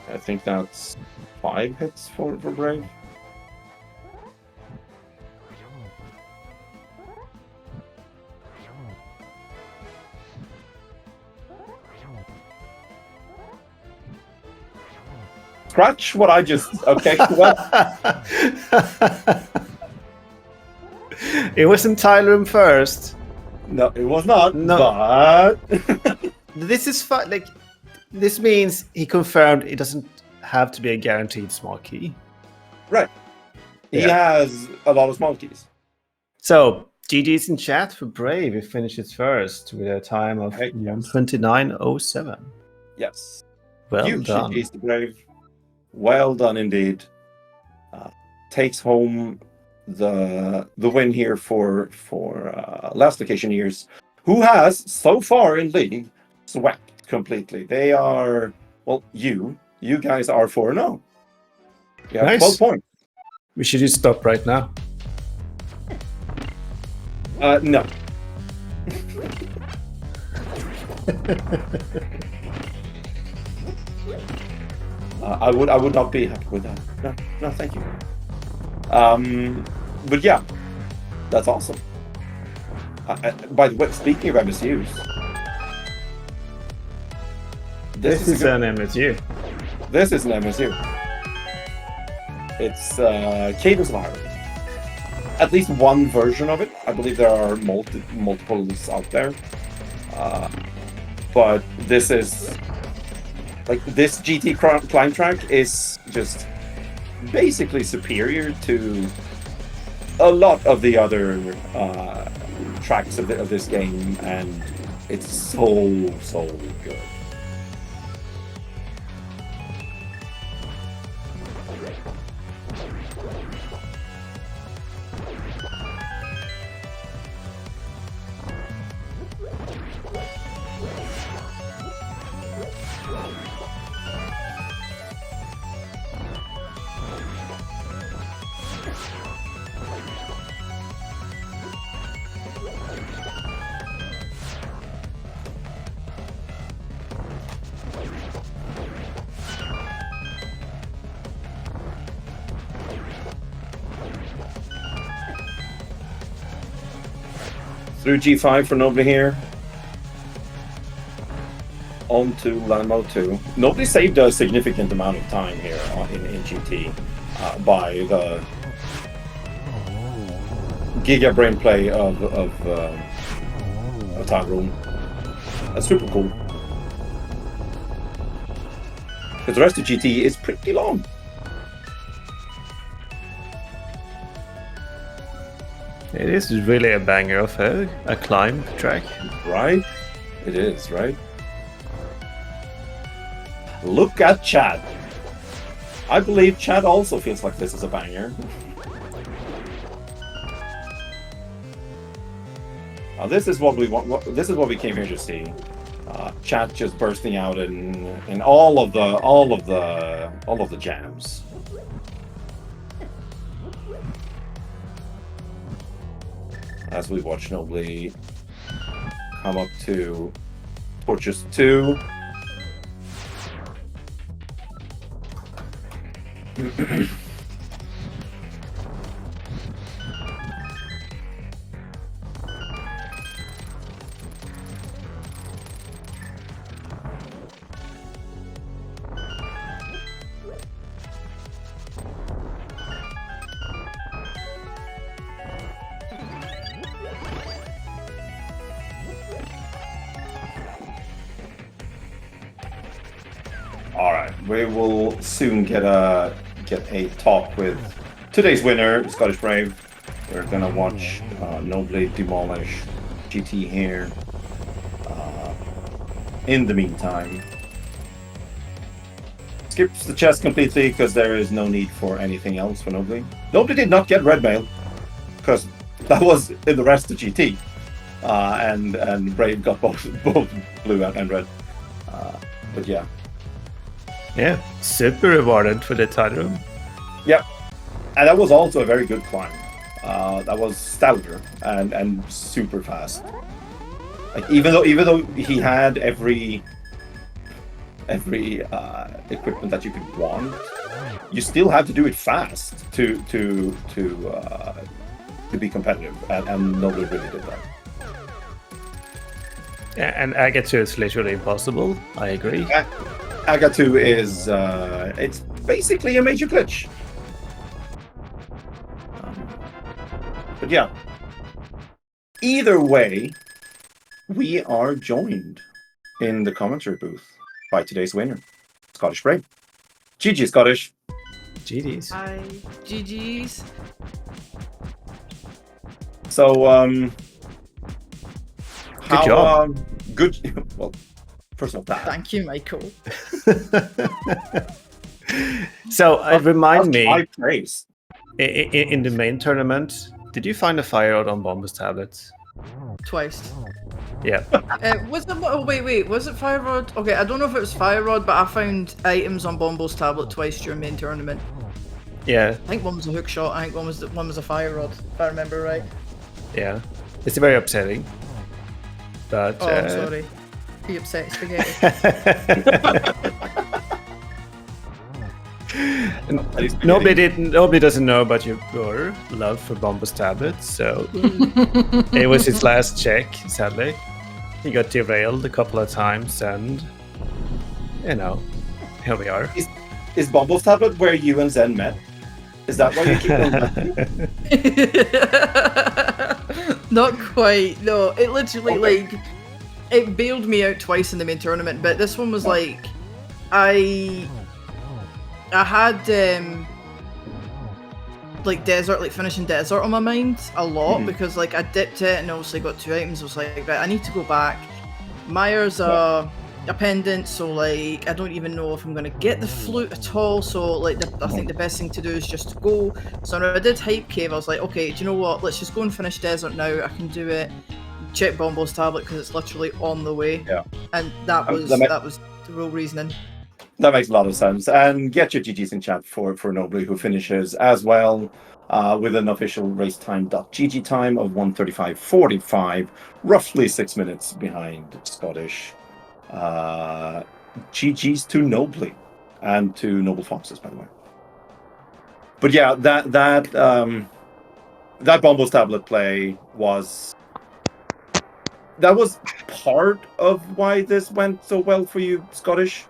I think that's 5 hits for Brave. Scratch what I just... Okay, well... It wasn't tile room first. No, it was not, No. but... This is fun. Like, this means he confirmed it doesn't have to be a guaranteed small key. Right. He has a lot of small keys. So, GG's in chat for Brave. He finishes first with a time of 1:29:07. Yes. Well Huge done. GG's to Brave. Well done indeed. Takes home the win here for Last Locationeers, who has so far in league swept completely. They are, well, you guys are 4-0. You have Nice. 12 points. We should just stop right now. No. I would not be happy with that. No, thank you. But yeah, that's awesome. By the way, speaking of MSUs, This is an MSU. This is an MSU. It's Cadence of Ireland. At least one version of it. I believe there are multiples out there. But this is... Like, this GT climb track is just basically superior to a lot of the other tracks of this game, and it's so good. Through G5 for nobody here. On to land mode 2. Nobody saved a significant amount of time here in GT by the giga brain play of Time Room. That's super cool. Because the rest of GT is pretty long. It is really a banger of a climb track. Right? It is, right? Look at Chad. I believe Chad also feels like this is a banger. This is what we want. This is what we came here to see. Chad just bursting out in all of the jams. As we watch Nobly come up to Torches 2. All right, we will soon get a talk with today's winner, Scottish Brave. We're gonna watch Nobly demolish GT here. In the meantime, skips the chest completely because there is no need for anything else for Nobly. Nobly did not get red mail because that was in the rest of GT, and Brave got both blue and red. But yeah. Yeah, super rewarded for the title. Yep. And that was also a very good climb. That was stouter and super fast. Like even though he had every equipment that you could want, you still have to do it fast to be competitive, and nobody really did that. Yeah, and Agatha is literally impossible. I agree. Agatha is it's basically a major glitch. But yeah, either way, we are joined in the commentary booth by today's winner, Scottish Brave. GG, Scottish. GG's. Hi, GG's. So, good job. Good. Well, first of all, that. Thank you, Michael. So, remind me, high praise. in the main tournament, did you find a fire rod on Bombus tablets? Twice. Yeah. Was it? Oh, wait. Was it Fire Rod? Okay, I don't know if it was Fire Rod, but I found items on Bombo's tablet twice during main tournament. Yeah. I think one was a hook shot. I think one was a Fire Rod, if I remember right. Yeah. It's very upsetting. But Oh, I'm sorry. Be upset, spaghetti. Nobody doesn't know about your love for Bombus tablets, so it was his last check, sadly. He got derailed a couple of times, and here we are. Is Bombos tablet where you and Zen met? Is that why you keep on Not quite. No, it literally it bailed me out twice in the main tournament, but this one was like I had finishing desert on my mind a lot because like I dipped it and obviously got 2 items. I was like, right, I need to go back. Myers a pendant, so like I don't even know if I'm gonna get the flute at all. So like I think the best thing to do is just to go. So when I did Hype Cave, I was like, okay, do you know what? Let's just go and finish desert now. I can do it. Check Bombo's tablet because it's literally on the way. Yeah, and that was the real reasoning. That makes a lot of sense. And get your GGs in chat for Nobly, who finishes as well with an official race time.gg time of 1:35.45, roughly 6 minutes behind Scottish. GGs to Nobly and to Noble Foxes, by the way. But yeah, that Bombo's tablet play was part of why this went so well for you, Scottish.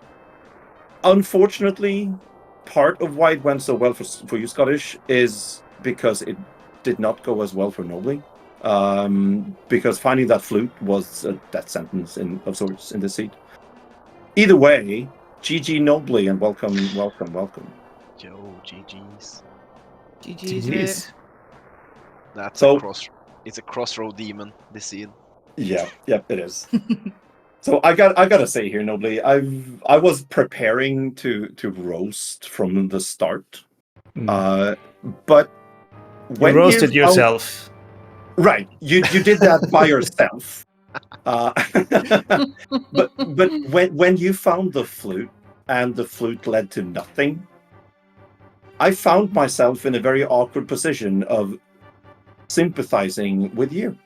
Unfortunately, part of why it went so well for you, Scottish, is because it did not go as well for Nobly. Because finding that flute was a death sentence of sorts in the seat. Either way, GG Nobly and welcome. Yo, GG's. GG's. That's it's a crossroad demon, this scene. Yeah, it is. So I gotta say here, Nobly, I was preparing to roast from the start, but when you roasted yourself, right? You did that by yourself. But when you found the flute and the flute led to nothing, I found myself in a very awkward position of sympathizing with you.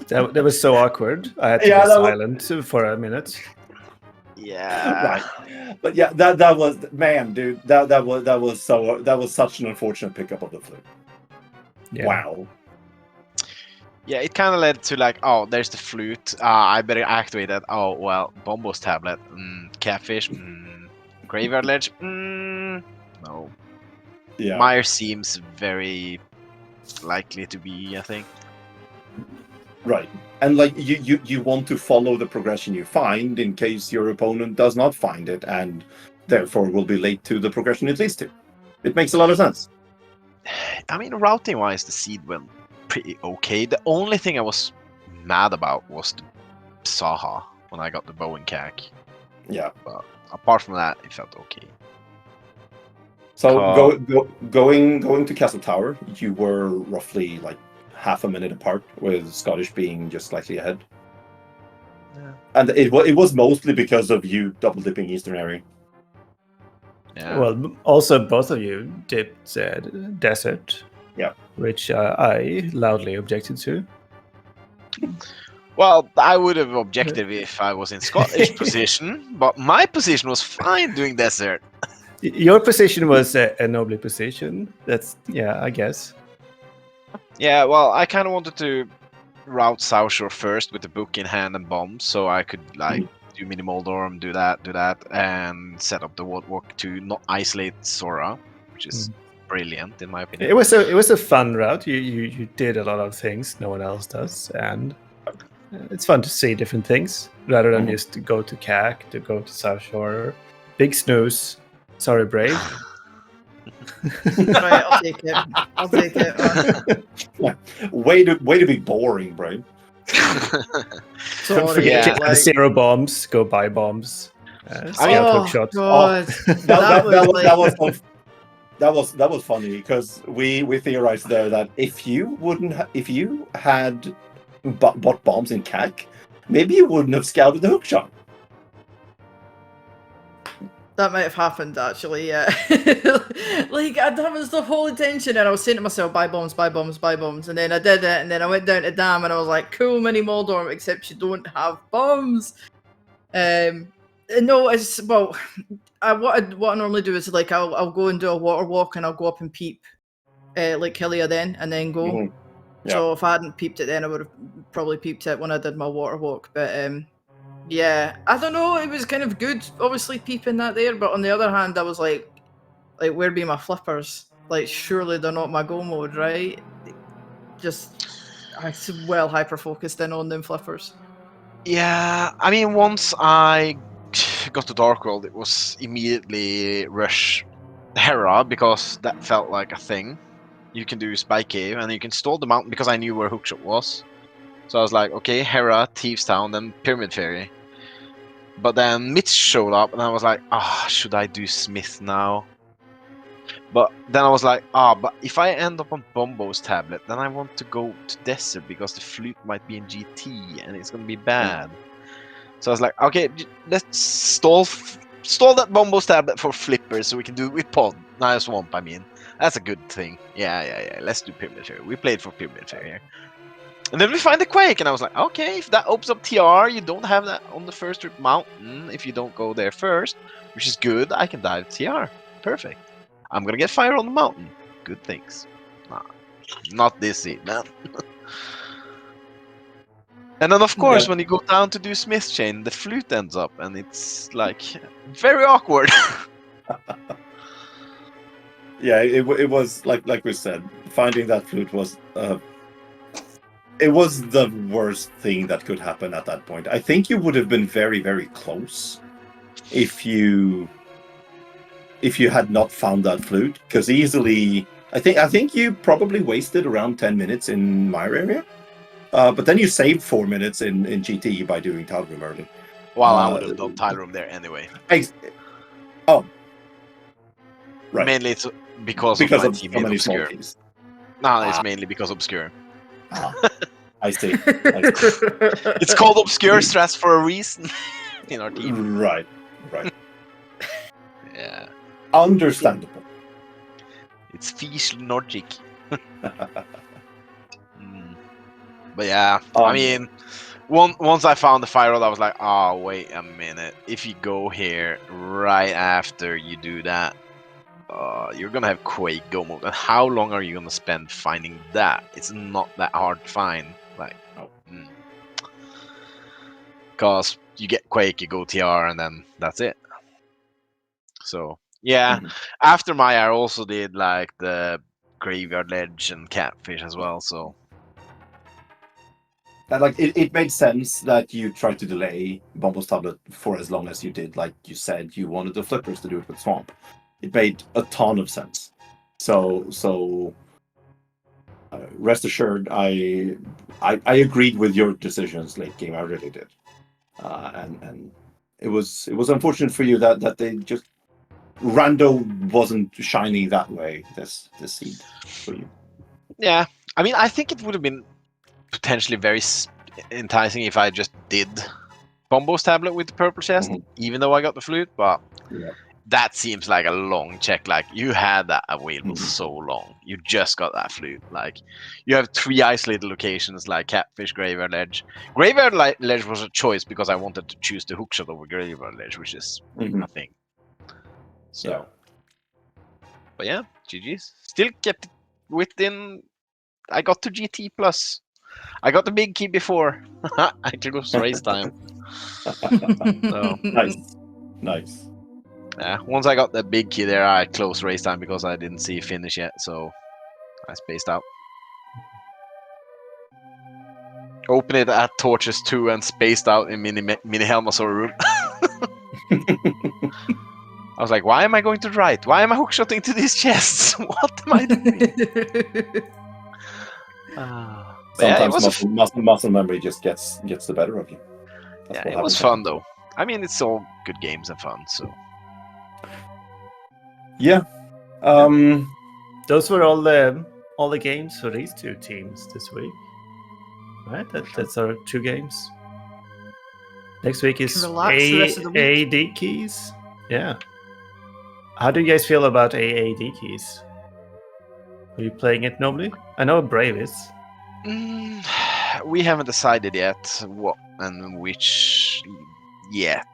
That was so awkward. I had to be silent for a minute. Yeah. Right. But yeah, that was, man, dude. That was such an unfortunate pickup of the flute. Yeah. Wow. Yeah, it kind of led to like, oh, there's the flute. I better activate that. Oh well, Bombo's tablet. Catfish. Graveyard ledge. No. Yeah. Meyer seems very likely to be, I think. Right. And like you want to follow the progression you find in case your opponent does not find it and therefore will be late to the progression it leads to. It makes a lot of sense. I mean, routing wise, the seed went pretty okay. The only thing I was mad about was the Saha when I got the bow and cack. Yeah. But apart from that, it felt okay. So going to Castle Tower, you were roughly like half a minute apart, with Scottish being just slightly ahead. Yeah. And it was mostly because of you double dipping Eastern area. Yeah. Well, also both of you dipped desert. Yeah. Which I loudly objected to. Well, I would have objected if I was in Scottish position, but my position was fine doing desert. Your position was a noble position. That's, yeah, I guess. Yeah, well, I kind of wanted to route South Shore first with the book in hand and bombs, so I could like do mini Moldorm, do that, and set up the walk to not isolate Sora, which is brilliant in my opinion. It was a fun route. You did a lot of things no one else does, and it's fun to see different things rather than just to go to CAC, to go to South Shore. Big snooze. Sorry, Brave. Right, I'll take it. I'll take it. Way to be boring, Brave. Don't forget Yeah. to have 0 bombs. Go buy bombs. Scout hook shots. God. That was funny because we theorized there that if you had bought bombs in CAC, maybe you wouldn't have scouted the hookshot. That might have happened, actually, yeah. Like, that was the whole intention, and I was saying to myself, buy bombs, buy bombs, buy bombs, and then I did it, and then I went down to Dam, and I was like, cool, mini Moldorm, except you don't have bombs. No, it's, well, what I normally do is, like, I'll go and do a water walk, and I'll go up and peep, like, Hylia then, and then go. Mm-hmm. Yeah. So if I hadn't peeped it then, I would have probably peeped it when I did my water walk, but, yeah, I don't know, it was kind of good, obviously, peeping that there, but on the other hand, I was like, where be my flippers? Like, surely they're not my go mode, right? Just, I well hyper-focused in on them flippers. Yeah, I mean, once I got to Dark World, it was immediately rush Hera, because that felt like a thing. You can do Spy Cave, and you can stall the mountain, because I knew where Hookshot was. So I was like, okay, Hera, Thieves Town, then Pyramid Fairy. But then Mitch showed up, and I was like, should I do Smith now? But then I was like, but if I end up on Bombo's tablet, then I want to go to Desert, because the flute might be in GT, and it's gonna be bad. So I was like, okay, let's stall that Bombo's tablet for Flipper, so we can do it with Pod. Swamp, I mean. That's a good thing. Yeah. Let's do Pyramid Fairy. We played for Pyramid Fairy here. And then we find the Quake, and I was like, okay, if that opens up TR, you don't have that on the first trip mountain if you don't go there first, which is good. I can dive TR. Perfect. I'm gonna get fire on the mountain. Good things. Nah, not this seed, man. And then, of course, when you go down to do Smith Chain, the flute ends up, and it's like very awkward. Yeah, it was like we said, finding that flute was it was the worst thing that could happen at that point. I think you would have been very, very close if you had not found that flute, because easily I think you probably wasted around 10 minutes in my area. But then you saved 4 minutes in GT by doing Tile Room early. Well, I would have done Tile Room there anyway. Right. Mainly it's because of my team in Obscure. No, it's mainly because Obscure. I see. It's called Obscure Stress for a reason in our team. Right. Yeah. Understandable. It's fish logic. But yeah, I mean, once I found the fire rod, I was like, oh, wait a minute. If you go here right after you do that, you're gonna have Quake go mode. And how long are you gonna spend finding that? It's not that hard to find. Like, because you get Quake, you go TR, and then that's it. So yeah, after my I also did like the Graveyard Ledge and Catfish as well. So And like it made sense that you tried to delay Bumble's tablet for as long as you did. Like you said, you wanted the flippers to do it with Swamp. It made a ton of sense. So rest assured, I agreed with your decisions late game. I really did, and it was unfortunate for you that they just Rando wasn't shining that way this seed for you. Yeah, I mean, I think it would have been potentially very enticing if I just did Bombo's tablet with the purple chest, even though I got the flute, but Yeah. that seems like a long check. Like, you had that available so long. You just got that flute. Like, you have 3 isolated locations like Catfish, Graveyard Ledge. Graveyard Ledge was a choice because I wanted to choose the hookshot over Graveyard Ledge, which is a thing. So, Yeah. But yeah, GG's. Still kept it within. I got to GT plus. I got the big key before. I closed race time. So, Nice. yeah, once I got the big key there, I closed race time because I didn't see finish yet, so I spaced out. Open it at Torches 2 and spaced out in Mini Helmasaur room. I was like, why am I going to right? Why am I hookshotting to these chests? What am I doing? Sometimes yeah, it was muscle memory just gets the better of you. Yeah, it was fun though. I mean, it's all good games and fun, so. Yeah. Those were all the games for these 2 teams this week. Right? That's our 2 games. Next week is Relax the rest of the week. AAD keys. Yeah. How do you guys feel about AAD keys? Are you playing it normally? I know Brave is. We haven't decided yet what and which yet.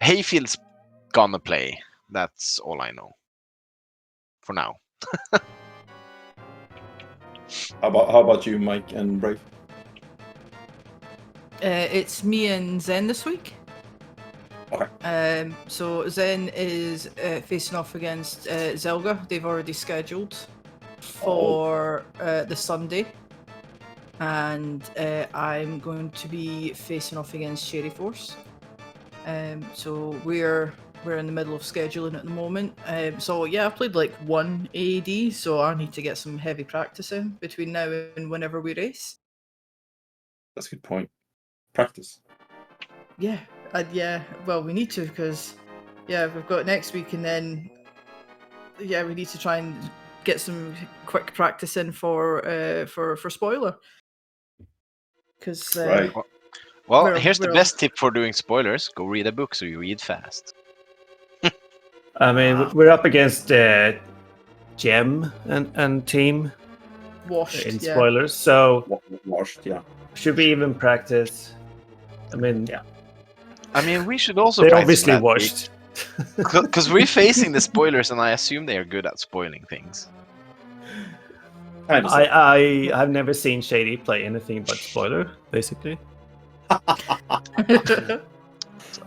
Hayfield's gonna play. That's all I know. For now. How about you, Mike and Brave? It's me and Zen this week. Okay. So Zen is facing off against Zelga. They've already scheduled for the Sunday, and I'm going to be facing off against Sherry Force. So we're in the middle of scheduling at the moment. So yeah, I've played like 1 AAD, so I need to get some heavy practice in between now and whenever we race. That's a good point. Practice. Yeah, well, we need to, because we've got next week, and then we need to try and get some quick practice in for spoiler. Because right. Well, here's the best tip for doing spoilers: go read a book so you read fast. I mean, we're up against Gem and team Washed in spoilers, so Washed, yeah. Should we even practice? I mean, yeah. I mean, we should also. They're obviously washed. Because we're facing the spoilers, and I assume they are good at spoiling things. I have never seen Shady play anything but spoiler, basically.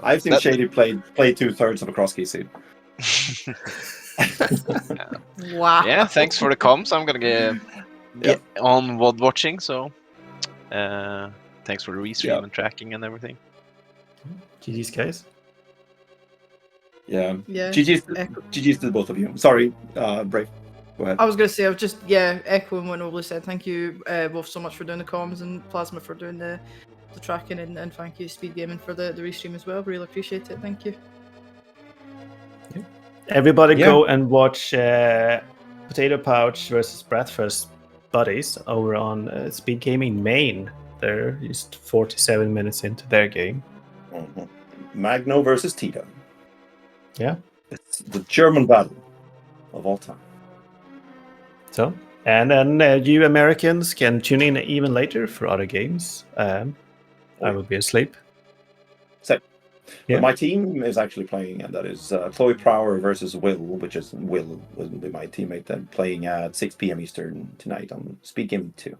I've seen Shady play 2/3 of a cross key seed. Wow. Yeah, thanks for the comms. I'm gonna get on VOD watching, so thanks for the restream and tracking and everything. GG's guys. Yeah. GG's to both of you. Sorry, Brave. Go ahead. I was going to say, I was just echoing what Nobly said. Thank you both so much for doing the comms, and Plasma for doing the tracking, and thank you SpeedGaming for the restream as well. Really appreciate it. Thank you. Everybody go and watch Potato Pouch versus Bradford's buddies over on SpeedGaming Main. They're just 47 minutes into their game. Magno versus Tito. Yeah. It's the German battle of all time. So, and then you Americans can tune in even later for other games. I will be asleep. So, but my team is actually playing, and that is Chloe Prower versus Will, which is Will will be my teammate, then playing at 6 p.m. Eastern tonight on SpeedGaming 2.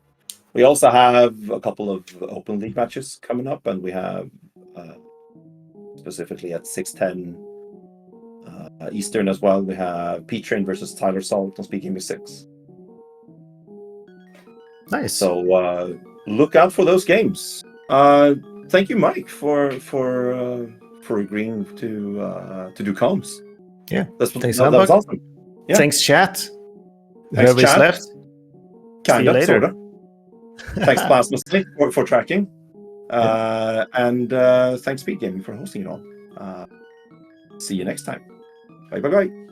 We also have a couple of Open League matches coming up, and we have specifically at 6:10 Eastern as well. We have P-Train versus Tyler Salt on SpeedGaming 6. Nice. So look out for those games. Thank you, Mike, for agreeing to do comms. Yeah. That Thanks, was Humbug. awesome. Yeah. Thanks, chat. Thanks, Whoever is chat. left. See you Kinda, later. sorta. Thanks, Plasma Snake, for tracking. And thanks, SpeedGaming, for hosting it all. See you next time. Bye.